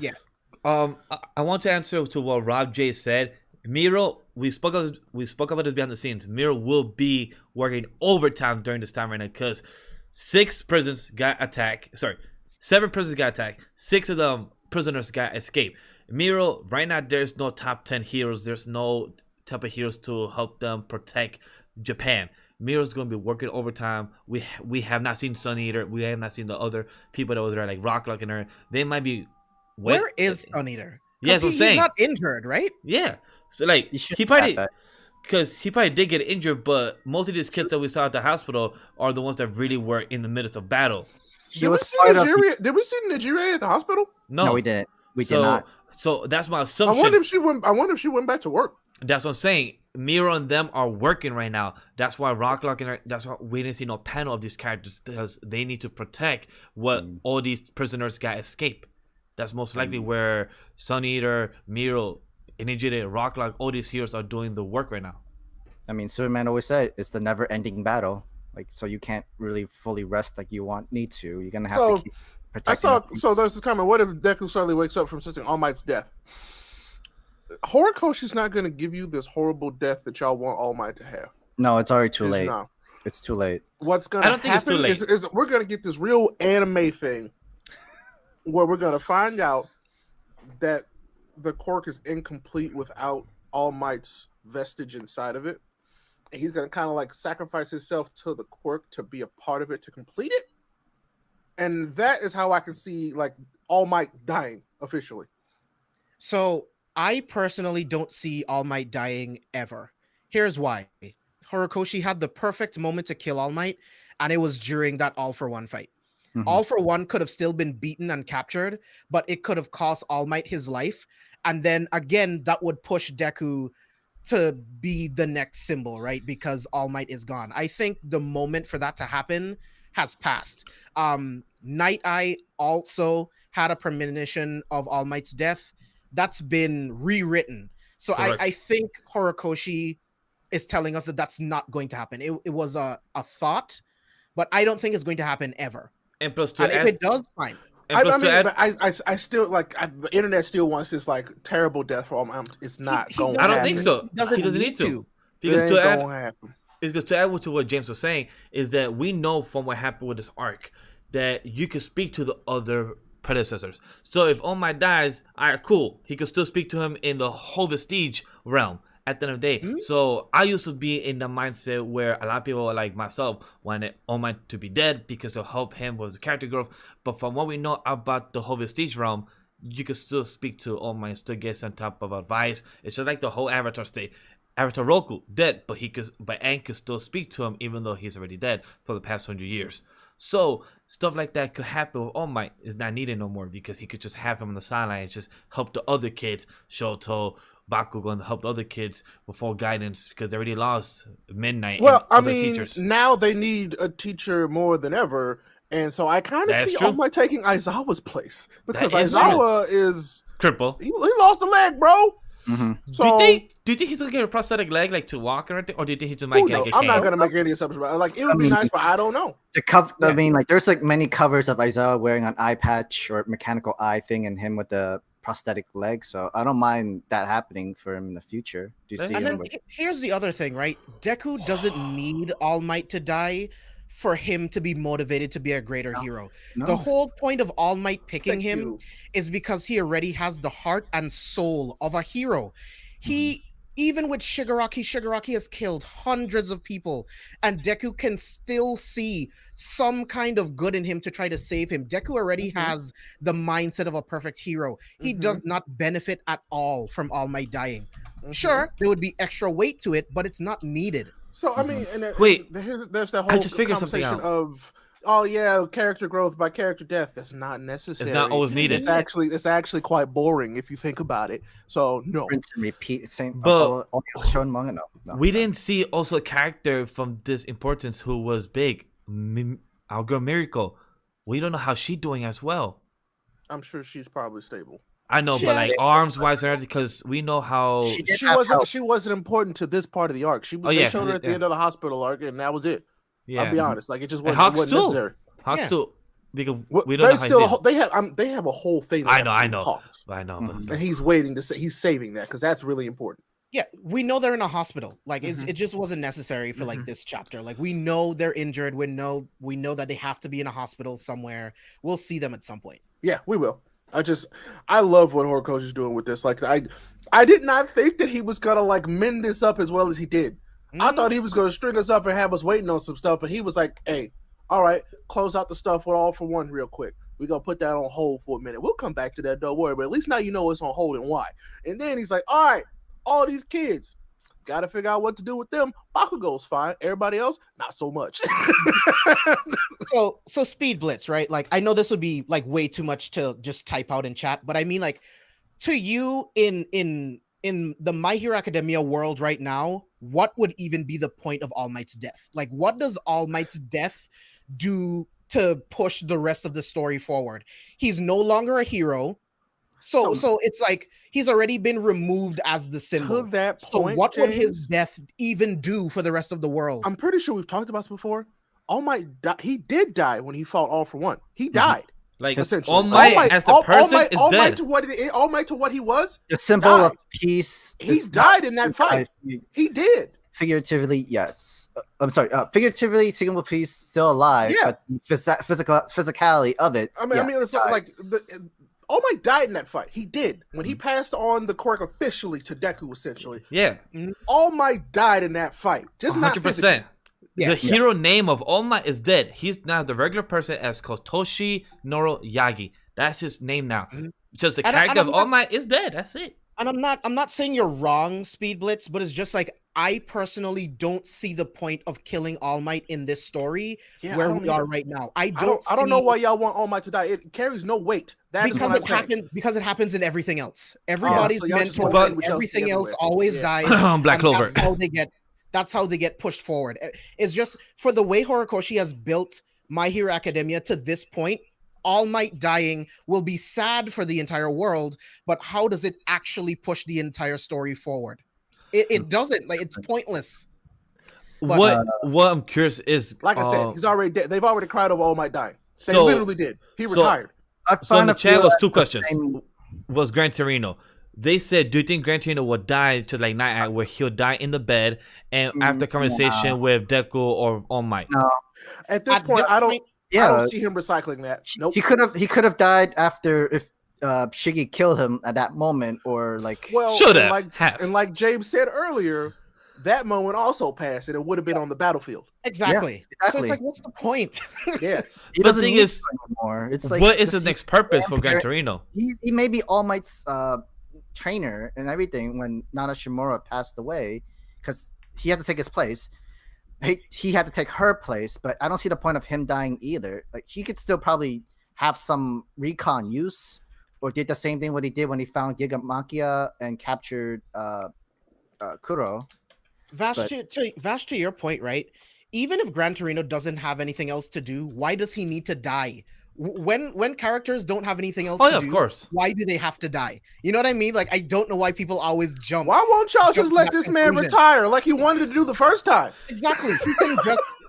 I want to answer to what Rob J said. Miro, we spoke about this behind the scenes. Miro will be working overtime during this time right now because 7 prisons got attacked. 6 of them prisoners got escaped. Miro, right now there's no top 10 heroes. There's no type of heroes to help them protect Japan. Miro's going to be working overtime. We have not seen Sun Eater. We have not seen the other people that was there, like Rock and her. They might be. Where is Sun Eater? Yes, I'm saying he's not injured, right? Yeah. So like he probably because he probably did get injured, but most of these kids that we saw at the hospital are the ones that really were in the midst of battle. Did we see Nigeria at the hospital? No, we didn't. We did So, not. so that's my assumption. I wonder if she went back to work. That's what I'm saying. Miro and them are working right now. That's why Rocklock and that's why we didn't see no panel of these characters, because they need to protect what all these prisoners got escape. That's most likely where Sun Eater, Miro, Inijire, Rocklock, all these heroes are doing the work right now. I mean, Superman always said it's the never-ending battle. Like, so you can't really fully rest like you need to. You're gonna have to keep protecting. So there's this comment. What if Deku suddenly wakes up from sensing All Might's death? Horikoshi's not going to give you this horrible death that y'all want All Might to have. No, it's already too late. No. It's too late. What's going to happen it's too late. is we're going to get this real anime thing where we're going to find out that the quirk is incomplete without All Might's vestige inside of it. And he's going to kind of like sacrifice himself to the quirk to be a part of it to complete it. And that is how I can see like All Might dying officially. So I personally don't see All Might dying ever. Here's why. Horikoshi had the perfect moment to kill All Might, and it was during that All for One fight. Mm-hmm. All for One could have still been beaten and captured, but it could have cost All Might his life. And then again, that would push Deku to be the next symbol, right? Because All Might is gone. I think the moment for that to happen has passed. Night Eye also had a premonition of All Might's death. That's been rewritten. So I think Horikoshi is telling us that that's not going to happen. It was a thought, but I don't think it's going to happen ever. And plus, if it does, fine. I still like the internet still wants this like terrible death for All Might. It's not going. I don't think so. He doesn't need to. Because to add to what James was saying is that we know from what happened with this arc that you can speak to the other predecessors. So if All Might dies, all right, cool. He could still speak to him in the whole Vestige realm at the end of the day. Mm-hmm. So I used to be in the mindset where a lot of people like myself wanted All Might to be dead because it'll help him with the character growth. But from what we know about the whole Vestige realm, you could still speak to All Might and still get some type of advice. It's just like the whole Avatar state. Avatar Roku dead, but Aang could still speak to him even though he's already dead for the past 100 years. So stuff like that could happen with All Might is not needed no more because he could just have him on the sideline and just help the other kids, Shoto, Bakugo, and help the other kids with full guidance because they already lost Midnight. Well, I mean, teachers. Now they need a teacher more than ever, and so I kind of see All Might taking Aizawa's place because Aizawa is cripple. He lost a leg, bro. Mm-hmm. So, do you think he's gonna get a prosthetic leg, like to walk or anything, or do you think he just might get? I'm not gonna make any assumptions about it. Like it would be nice, but I don't know. I mean, like there's like many covers of Aizawa wearing an eye patch or mechanical eye thing, and him with the prosthetic leg. So I don't mind that happening for him in the future. Do you see? And then here's the other thing, right? Deku doesn't need All Might to die for him to be motivated to be a greater hero. No. The whole point of All Might picking him is because he already has the heart and soul of a hero. He, even with Shigaraki has killed hundreds of people, and Deku can still see some kind of good in him to try to save him. Deku already has the mindset of a perfect hero. He does not benefit at all from All Might dying. Sure, there would be extra weight to it, but it's not needed. So I mean, and there's that whole I just figured something conversation out. of, oh yeah, character growth by character death. That's not necessary. It's not always needed. It's actually quite boring if you think about it. So no, rinse and repeat. Same. But Shonen manga. No, we didn't see also a character from this importance who was big. Our girl Miracle. We don't know how she's doing as well. I'm sure she's probably stable. I know, but like arms wise and everything, because we know how she wasn't important to this part of the arc. They showed her at the end of the hospital arc, and that was it. Yeah, I'll be honest. Like it just wasn't necessary. Hawks too, because we don't know how they have a whole thing. I know. Hawks. I know, and he's waiting to say he's saving that because that's really important. Yeah, we know they're in a hospital. Like it just wasn't necessary for like this chapter. Like we know they're injured. We know that they have to be in a hospital somewhere. We'll see them at some point. Yeah, we will. I love what Horikoshi is doing with this. Like I did not think that he was gonna like mend this up as well as he did. I thought he was gonna string us up and have us waiting on some stuff, but he was like, "Hey, all right, close out the stuff with All for One real quick. We're gonna put that on hold for a minute. We'll come back to that. Don't worry, but at least now you know it's on hold and why." And then he's like, "All right, all these kids, Got to figure out what to do with them. Bakugo's fine. Everybody else, not so much. So Speed Blitz, right? Like, I know this would be like way too much to just type out in chat, but I mean, like, to you in the My Hero Academia world right now, what would even be the point of All Might's death? Like, what does All Might's death do to push the rest of the story forward? He's no longer a hero. So it's like he's already been removed as the symbol. To that point, so what James, would his death even do for the rest of the world? I'm pretty sure we've talked about this before. All Might he did die when he fought All for One. He died. Like, essentially. All Might as the person is All dead. Might to what he was. The symbol died. of peace. He's died in that fight. He did. Figuratively, yes. I'm sorry. Figuratively, symbol of peace still alive. Yeah. But physicality of it. I mean, it's like All Might died in that fight. He did. When he passed on the quirk officially to Deku, essentially. Yeah. All Might died in that fight. Just 100%. Yeah. The hero name of All Might is dead. He's now the regular person as Kotoshi Noro Yagi. That's his name now. Just the character of All Might is dead. That's it. And I'm not saying you're wrong, Speed Blitz, but it's just like, I personally don't see the point of killing All Might in this story where we are right now. I don't know why y'all want All Might to die. It carries no weight. Because it happens in everything else. Everybody's mentor, everything else always dies. Black Clover. That's how they get pushed forward. It's just for the way Horikoshi has built My Hero Academia to this point, All Might dying will be sad for the entire world, but how does it actually push the entire story forward? It doesn't. Like, it's pointless. But, what I'm curious is, like I said, he's already dead. They've already cried over All Might dying. They literally did. He retired. So in the chat was two questions. Was Gran Torino? They said, do you think Gran Torino will die to like Night Act, where he'll die in the bed and after conversation with Deku or All Might? No. At this point, I don't see him recycling that. Nope. He could have died after if Shiggy killed him at that moment, or like should have. And like James said earlier, that moment also passed, and it would have been on the battlefield. Exactly. So it's like, what's the point? Yeah. He doesn't need it anymore. It's like, what is the next purpose for Gran Torino? He may be All Might's trainer and everything when Nana Shimura passed away, because he had to take his place. He had to take her place, but I don't see the point of him dying either. Like, he could still probably have some recon use, or did the same thing what he did when he found Gigamakia and captured Kuro. Vash, to your point, right? Even if Gran Torino doesn't have anything else to do, why does he need to die? When characters don't have anything else to do, of course. Why do they have to die? You know what I mean? Like, I don't know why people always jump. Why won't y'all just let this man retire like he wanted to do the first time? Exactly.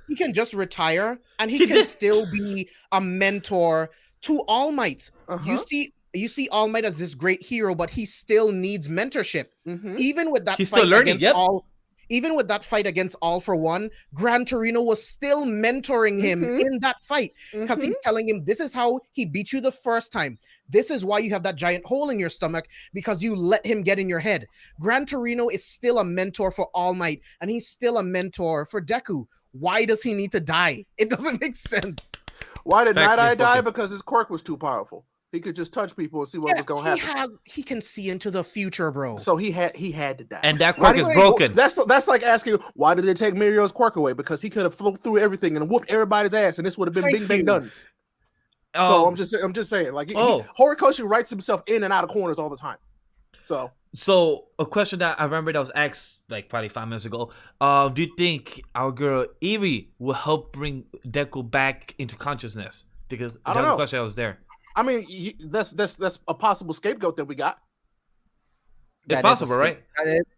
He can just retire, and he can still be a mentor to All Might. You see All Might as this great hero, but he still needs mentorship. Even with that, he's still learning. Even with that fight against All for One, Gran Torino was still mentoring him in that fight, because he's telling him, this is how he beat you the first time. This is why you have that giant hole in your stomach, because you let him get in your head. Gran Torino is still a mentor for All Might, and he's still a mentor for Deku. Why does he need to die? It doesn't make sense. Why did Night Eye die? Because his quirk was too powerful. He could just touch people and see what was going to happen. He can see into the future, bro. So he had to die. And that quirk is broken. That's like asking, why did they take Mirio's quirk away? Because he could have flew through everything and whooped everybody's ass, and this would have been bing bang done. So I'm just saying, like, Horikoshi writes himself in and out of corners all the time. So a question that I remember that was asked like probably 5 minutes ago. Do you think our girl Eri will help bring Deku back into consciousness? Because that was a question that was there. I mean, that's a possible scapegoat that we got. It's possible, right?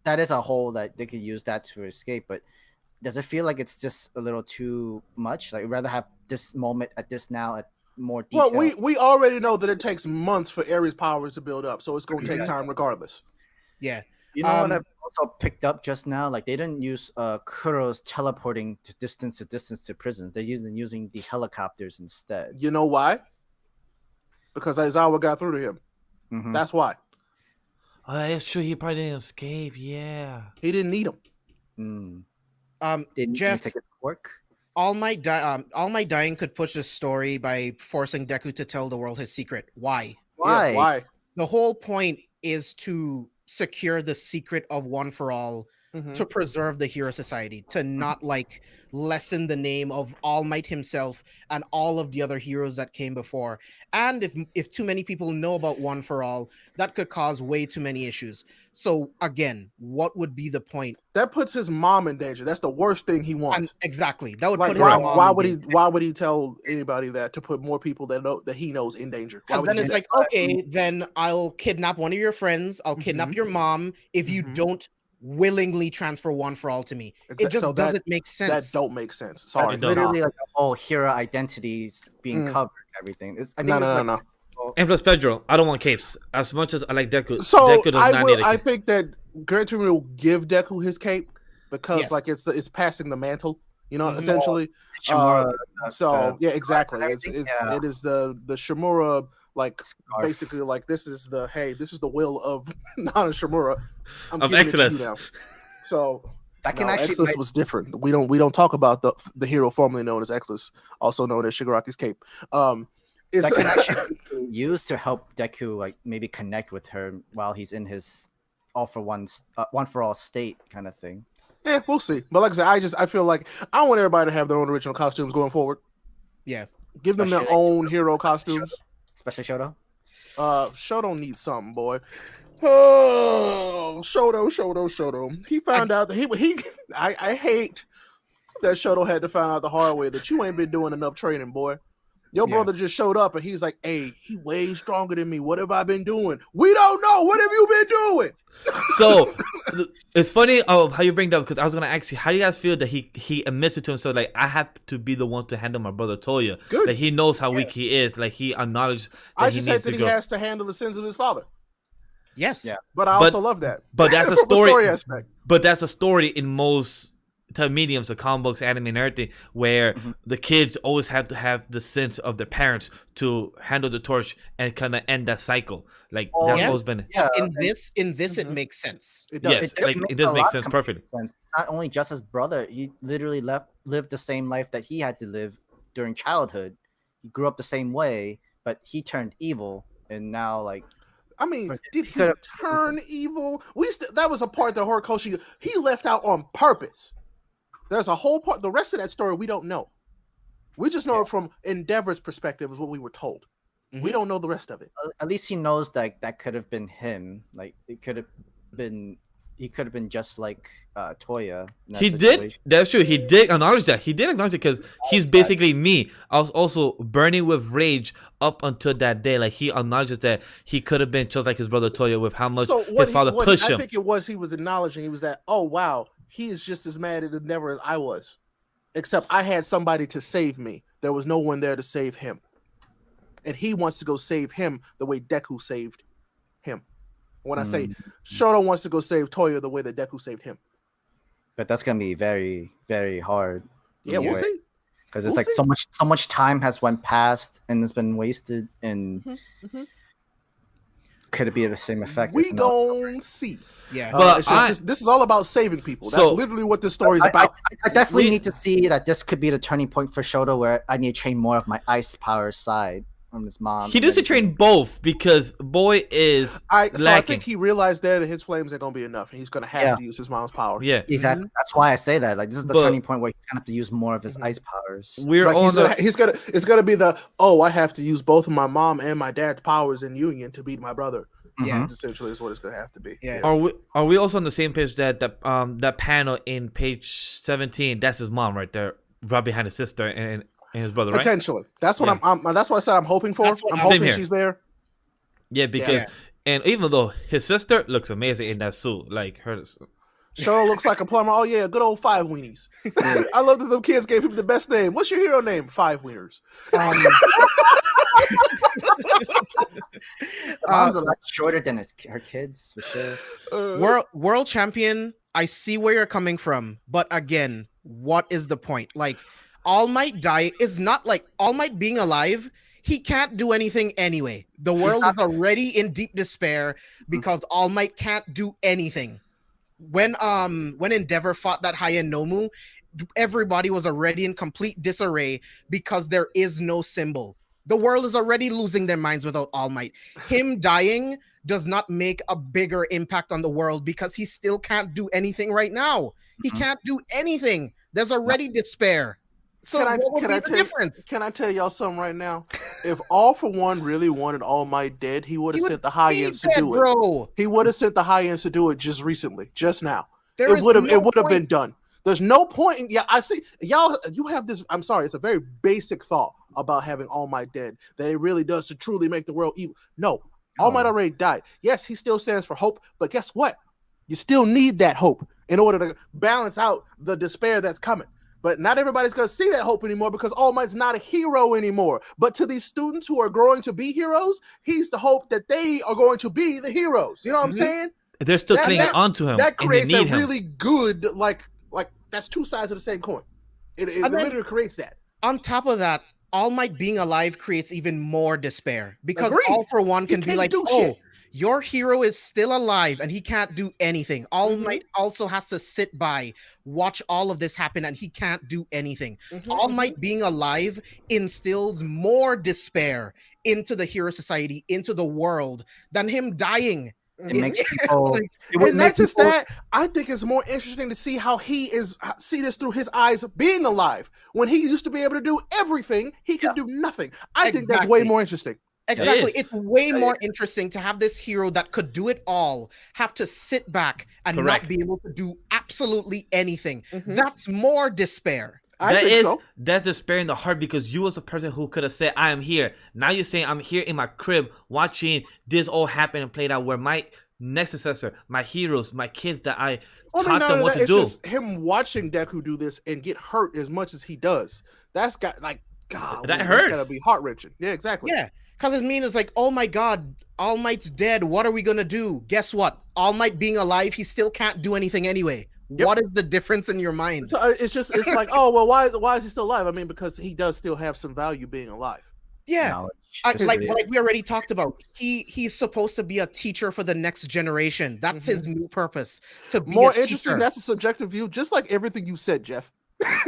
That is a hole that they could use that to escape. But does it feel like it's just a little too much? Like, rather have this moment at this now at more detail. Well, we already know that it takes months for Ares' power to build up, so it's going to take time regardless. Yeah. You know what I've also picked up just now? Like, they didn't use Kuro's teleporting to distance to prisons. They're using the helicopters instead. You know why? Because Aizawa got through to him. That's why. Oh, that's true. He probably didn't escape. Yeah. He didn't need him. Didn't Jeff, take his quirk? All Might dying could push the story by forcing Deku to tell the world his secret. Why? Why? Yeah, why? The whole point is to secure the secret of One for All to preserve the Hero Society, to not like lessen the name of All Might himself and all of the other heroes that came before. And if too many people know about One for All, that could cause way too many issues. So again, what would be the point? That puts his mom in danger. That's the worst thing he wants. Exactly. That would like, put his mom why in would danger. why would he tell anybody that, to put more people that he knows in danger? Because then it's like, okay, then I'll kidnap one of your friends. I'll kidnap your mom if you don't willingly transfer One for All to me. It just doesn't make sense. That don't make sense. Sorry. It's literally like a whole hero identities being covered and everything. No. And plus, Pedro, I don't want capes. As much as I like Deku, So Deku does not need a cape. I think that Gran Turismo will give Deku his cape because like it's passing the mantle, essentially. So yeah, exactly. It is the Shimura, like scarf. Basically like this is the will of Nana Shimura. I'm of giving it to Exodus. you now. So that can actually Exodus was different. We don't talk about the hero formerly known as Exodus, also known as Shigaraki's cape. That can actually be used to help Deku like maybe connect with her while he's in his all for one for all state kind of thing. Yeah, we'll see. But like I said, I feel like I want everybody to have their own original costumes going forward. Yeah. Give them their own hero costumes. Especially Shoto. Shoto needs something, boy. Oh, Shoto. He found out that he I hate that Shoto had to find out the hard way that you ain't been doing enough training, boy. Your brother just showed up and he's like, hey, he way stronger than me. What have I been doing? We don't know. What have you been doing? So it's funny how you bring that up, because I was gonna ask you, how do you guys feel that he admits it to himself, like, I have to be the one to handle my brother Toya. Good. Like he knows how weak he is. Like he acknowledges that I just hate that he has to handle the sins of his father. Yes. Yeah. But I also love that. But that's a From story aspect. But that's a story in most type of mediums, the comic books, anime, and everything, where the kids always have to have the sense of their parents to handle the torch and kind of end that cycle. Like that's always been. Yeah. In this, it makes sense. It does. Yes, it does make sense perfectly. Sense. Not only just his brother, he literally lived the same life that he had to live during childhood. He grew up the same way, but he turned evil, and now like. I mean, did he turn evil? That was a part that Horikoshi he left out on purpose. There's a whole part. The rest of that story we don't know. We just know it from Endeavor's perspective, is what we were told. We don't know the rest of it. At least he knows that could have been him. Like it could have been. He could have been just like Toya. He did. That's true. He did acknowledge that. He did acknowledge it because he's basically me. I was also burning with rage up until that day. Like he acknowledges that he could have been just like his brother Toya with how much his father pushed him. I think he was acknowledging. He was that. Oh wow, he is just as mad at Endeavor as I was, except I had somebody to save me. There was no one there to save him, and he wants to go save him the way Deku saved him. When I say Shoto wants to go save Toya the way that Deku saved him. But that's gonna be very, very hard. Yeah, we'll see. Because it's so much time has went past and it's been wasted, and could it be the same effect? We gon' see. Yeah, but this is all about saving people. That's literally what this story is about. I definitely need to see that this could be the turning point for Shoto, where I need to train more of my ice power side from his mom. He needs to train both because boy is lacking. I think he realized there that his flames ain't gonna be enough, and he's gonna have to use his mom's power. Yeah, exactly. That's why I say that. Like this is the turning point where he's gonna have to use more of his ice powers. It's gonna be I have to use both of my mom and my dad's powers in union to beat my brother. Yeah, essentially is what it's gonna have to be. Yeah. Are we also on the same page that that panel in page 17? That's his mom right there, right behind his sister and his brother, right? Potentially. That's what that's what I said I'm hoping for. I'm hoping she's there. Yeah, because and even though his sister looks amazing in that suit, like her Shoto looks like a plumber. Oh yeah, good old Five Weenies. I love that them kids gave him the best name. What's your hero name? Five Wieners. Mom's a lot shorter than her kids, for sure. World champion, I see where you're coming from, but again, what is the point? Like, All Might die is not like All Might being alive. He can't do anything anyway. The world is already in deep despair because All Might can't do anything. When Endeavor fought that Hayanomu, everybody was already in complete disarray because there is no symbol. The world is already losing their minds without All Might. Him dying does not make a bigger impact on the world because he still can't do anything right now. He can't do anything. There's already despair. So what would be the difference? Can I tell y'all something right now? If All for One really wanted All Might dead, he would have sent the high ends to do it. He would have sent the high ends to do it just recently, just now. It would have been done. There's no point in I see y'all. You have this. I'm sorry. It's a very basic thought about having All Might dead that it really does to truly make the world evil. No, All Might already died. Yes, he still stands for hope, but guess what? You still need that hope in order to balance out the despair that's coming. But not everybody's going to see that hope anymore because All Might's not a hero anymore. But to these students who are growing to be heroes, he's the hope that they are going to be the heroes. You know what I'm saying? They're still clinging onto him. That creates a really good, like that's two sides of the same coin. It literally creates that. On top of that, All Might being alive creates even more despair because All for One can be like, oh, your hero is still alive and he can't do anything. All Might also has to sit by, watch all of this happen, and he can't do anything. All Might being alive instills more despair into the hero society, into the world, than him dying. It makes people, and not just that, I think it's more interesting to see how see this through his eyes of being alive. When he used to be able to do everything, he can do nothing. I think that's way more interesting. Exactly. It's way more interesting to have this hero that could do it all have to sit back and not be able to do absolutely anything. That's more despair. That's despair in the heart because you was the person who could have said, I am here. Now you're saying I'm here in my crib watching this all happen and played out where my next successor, my heroes, my kids that I taught them what to do. It's just him watching Deku do this and get hurt as much as he does. That's got God, that hurts. That's gotta be heart wrenching. Yeah, exactly. Yeah. Because it means it's like, oh my God, All Might's dead. What are we going to do? Guess what? All Might being alive, he still can't do anything anyway. What is the difference in your mind? So it's like, oh, well, why is he still alive? I mean, because he does still have some value being alive. Yeah. Like we already talked about, he's supposed to be a teacher for the next generation. That's his new purpose. To be more interesting, that's a subjective view, just like everything you said, Jeff.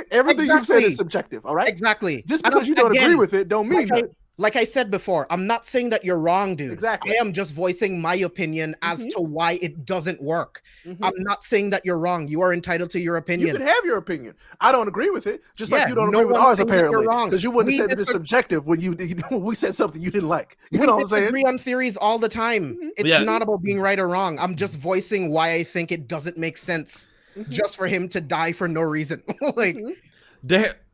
Everything you've said is subjective, all right? Exactly. Just because you don't agree with it don't mean that. Like I said before, I'm not saying that you're wrong, dude. Exactly. I am just voicing my opinion as to why it doesn't work. I'm not saying that you're wrong. You are entitled to your opinion. You can have your opinion. I don't agree with it, just like you don't agree with ours, apparently. Because you wouldn't have said this is subjective when we said something you didn't like. You know what I'm saying? We disagree on theories all the time. It's not about being right or wrong. I'm just voicing why I think it doesn't make sense just for him to die for no reason.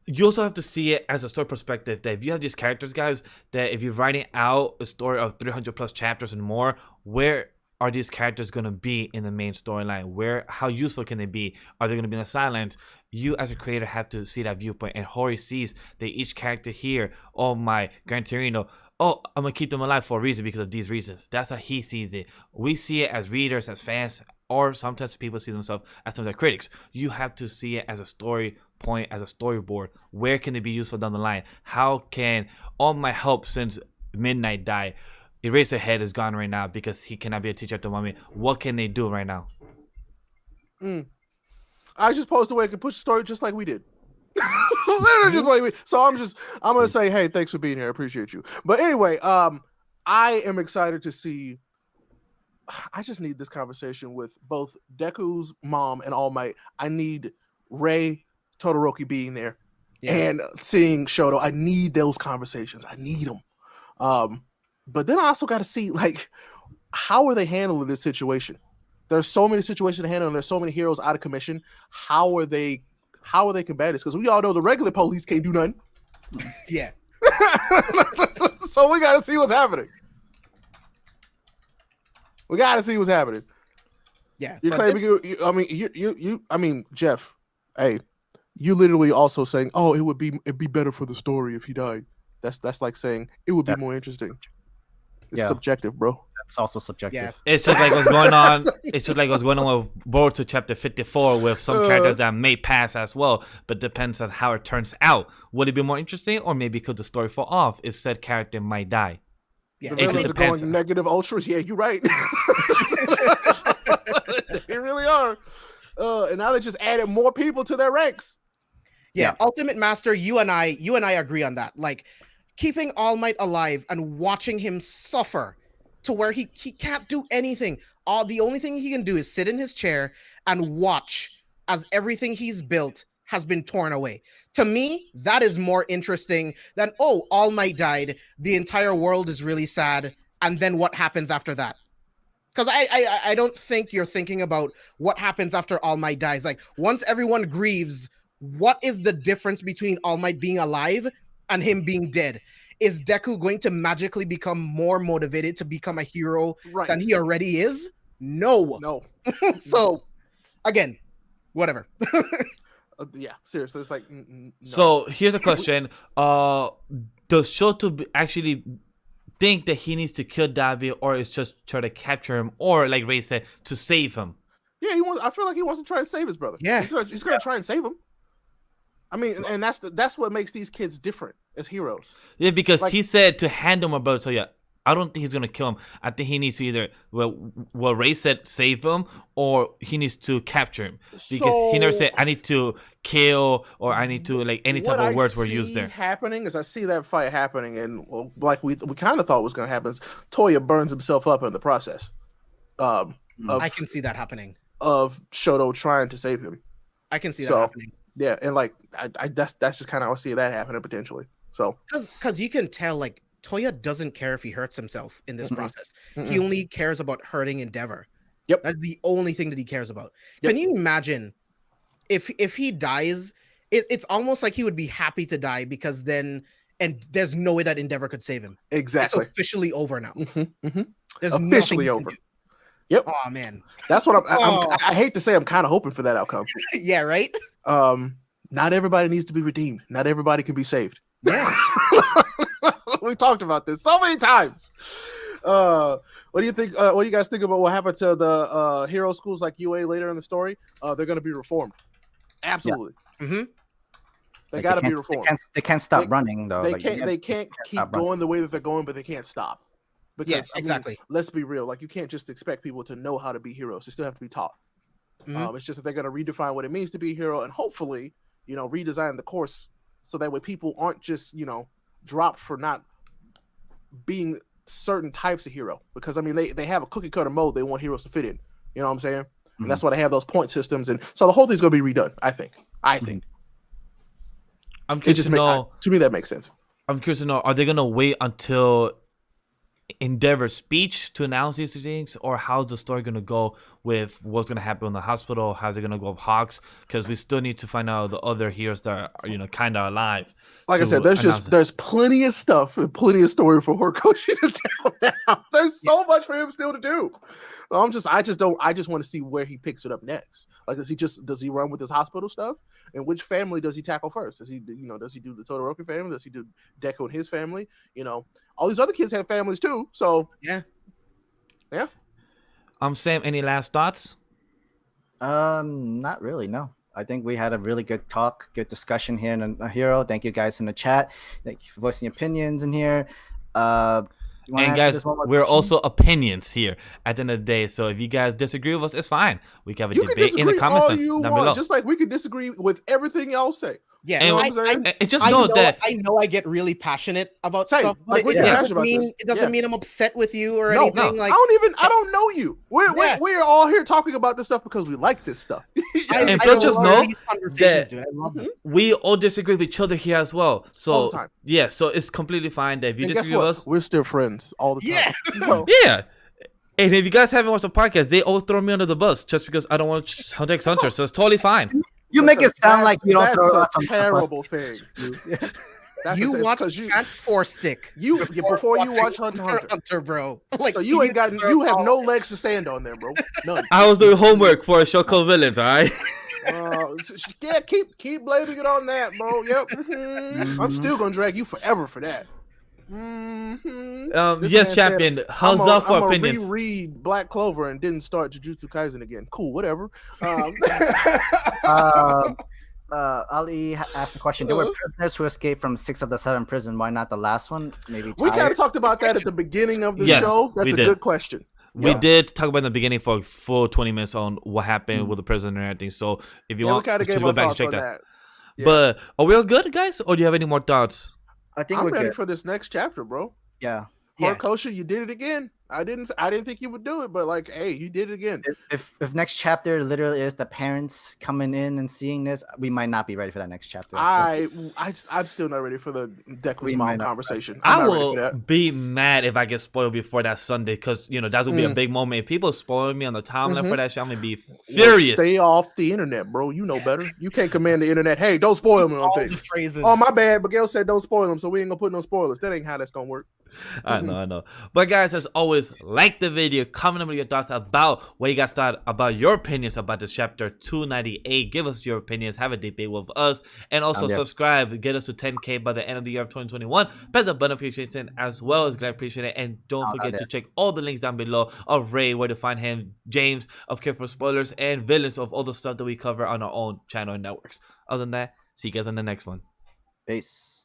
You also have to see it as a story perspective that if you have these characters, guys, that if you're writing out a story of 300 plus chapters and more, where are these characters going to be in the main storyline? How useful can they be? Are they going to be in the sidelines? You as a creator have to see that viewpoint. And Hori sees that each character here, oh my, Gran Torino, oh, I'm going to keep them alive for a reason because of these reasons. That's how he sees it. We see it as readers, as fans, or sometimes people see themselves as some of the critics. You have to see it as a story point, as a storyboard. Where can they be useful down the line? How can all my help since Midnight died? Eraserhead is gone right now because he cannot be a teacher at the moment. What can they do right now? I just posed a way I could push the story just like we did. Literally just like so I'm gonna say, hey, thanks for being here. I appreciate you. But anyway, I am excited to see. I just need this conversation with both Deku's mom and All Might. I need Ray Todoroki being there and seeing Shoto. I need those conversations. I need them. But then I also got to see, like, how are they handling this situation? There's so many situations to handle, and there's so many heroes out of commission. How are they combating this? Because we all know the regular police can't do nothing. Yeah. So we got to see what's happening. We got to see what's happening. Yeah. You're claiming I mean, Jeff, hey, you literally also saying, oh, it'd be better for the story if he died. That's like saying it would be more interesting. It's subjective, bro. That's also subjective. Yeah. It's just like what's going on. It's just like what's going on with Boruto chapter 54 with some characters that may pass as well, but depends on how it turns out. Would it be more interesting, or maybe could the story fall off if said character might die? Yeah, the villains are going negative ultra. Yeah, you're right. They really are. And now they just added more people to their ranks. Yeah, Ultimate Master, you and I agree on that. Like, keeping All Might alive and watching him suffer to where he can't do anything. The only thing he can do is sit in his chair and watch as everything he's built has been torn away. To me, that is more interesting than, oh, All Might died, the entire world is really sad, and then what happens after that? Because I don't think you're thinking about what happens after All Might dies. Like, once everyone grieves, what is the difference between All Might being alive and him being dead? Is Deku going to magically become more motivated to become a hero than he already is? No. So, again, whatever. Yeah, seriously, it's like no. So here's a question: does Shoto actually think that he needs to kill Dabi, or is just try to capture him, or like Ray said, to save him? Yeah, I feel like he wants to try and save his brother. Yeah, he's gonna try and save him. I mean, and that's what makes these kids different as heroes. Yeah, because he said to hand him a brother. So yeah, I don't think he's gonna kill him. I think he needs to either, well, Ray said save him, or he needs to capture him. Because he never said I need to kill or I need to, like, any type of words were used there. Happening is I see that fight happening, and like we kind of thought was gonna happen. Is Toya burns himself up in the process. I can see that happening. Of Shoto trying to save him. I can see that happening. Yeah, and like that's just kind of how I see that happening potentially. So because you can tell, like, Toya doesn't care if he hurts himself in this process. He only cares about hurting Endeavor. Yep, that's the only thing that he cares about. Can you imagine if he dies? It's almost like he would be happy to die, because then there's no way that Endeavor could save him. Exactly, it's officially over now. There's officially over. Yep. Oh man, that's what I hate to say. I'm kind of hoping for that outcome. Yeah, right. Not everybody needs to be redeemed. Not everybody can be saved. Yeah. We've talked about this so many times. What do you think? What do you guys think about what happened to the hero schools like UA later in the story? They're going to be reformed. Absolutely. Yeah. They got to be reformed. They can't stop running though. They can't keep going the way that they're going, but they can't stop. Because exactly. I mean, let's be real. Like, you can't just expect people to know how to be heroes. They still have to be taught. It's just that they're going to redefine what it means to be a hero, and hopefully, redesign the course so that way people aren't just, dropped for not being certain types of hero. Because I mean, they have a cookie cutter mode they want heroes to fit in. You know what I'm saying? And that's why they have those point systems, and so the whole thing's going to be redone. I think. I'm curious to know. To me, that makes sense. I'm curious to know: are they going to wait until Endeavor's speech to announce these things, or how's the story going to go with what's going to happen in the hospital? How's it going to go with Hawks? Because we still need to find out the other heroes that are kind of alive. Like I said, there's plenty of stuff and plenty of story for Horikoshi to tell now. There's so much for him still to do. I just want to see where he picks it up next. Like, does he run with his hospital stuff? And which family does he tackle first? Does he do the Todoroki family? Does he do Deku and his family? All these other kids have families too. So yeah. Sam, any last thoughts? Not really. No, I think we had a really good talk, good discussion here in a hero. Thank you guys in the chat. Thank you for voicing opinions in here. And guys, we're also opinions here at the end of the day. So if you guys disagree with us, it's fine. We can have a debate in the comment section down below. Just like we can disagree with everything y'all say. Yeah, and it just knows that I know I get really passionate about stuff. Like, it doesn't mean I'm upset with you or anything. No. Like, I don't know you. We're all here talking about this stuff because we like this stuff. And just know that we all disagree with each other here as well. So all the time. Yeah, so it's completely fine that if you disagree with us, we're still friends all the time. Yeah. Yeah. And if you guys haven't watched the podcast, they all throw me under the bus just because I don't watch Hunter x Hunter, so it's totally fine. You make it sound like you don't throw us on the bus. That's a terrible thing. You watch Cat 4-Stick before you watch Hunter, bro. Like, so you have no legs to stand on there, bro. None. I was doing homework for a show called Villains, all right? Yeah, keep blaming it on that, bro. Yep. I'm still gonna drag you forever for that. Yes, champion. How's that for opinions? I'm reread Black Clover and didn't start Jujutsu Kaisen again. Cool, whatever. Ali asked a question. There were prisoners who escaped from 6 of the 7 prison. Why not the last one? Maybe we kind of talked about that at the beginning of the show. That's a good question. We did talk about in the beginning for a full 20 minutes on what happened with the prisoner and everything. So if you want, we kind of gave our thoughts on that. Yeah. But are we all good, guys? Or do you have any more thoughts? I think I'm we're ready good. for this next chapter, bro. Yeah. Horikoshi, you did it again. I didn't think you would do it, but like, hey, you did it again. If next chapter literally is the parents coming in and seeing this, we might not be ready for that next chapter. I'm still not ready for the DEKU's mom conversation. I will be mad if I get spoiled before that Sunday, because that's gonna be a big moment. If people spoil me on the timeline for that shit, I'm gonna be furious. Well, stay off the internet, bro. You know better. You can't command the internet. Hey, don't spoil me on things. Oh, my bad. Miguel said don't spoil them, so we ain't gonna put no spoilers. That ain't how that's gonna work. I know. But guys, as always, like the video, comment down your thoughts about what you guys thought about your opinions about this chapter 298. Give us your opinions, have a debate with us, and also subscribe. Get us to 10K by the end of the year of 2021. Press the button notification as well as glad appreciate it, and don't forget to check all the links down below of Ray, where to find him, James of Care for Spoilers, and Villains of all the stuff that we cover on our own channel and networks. Other than that, see you guys on the next one. Peace.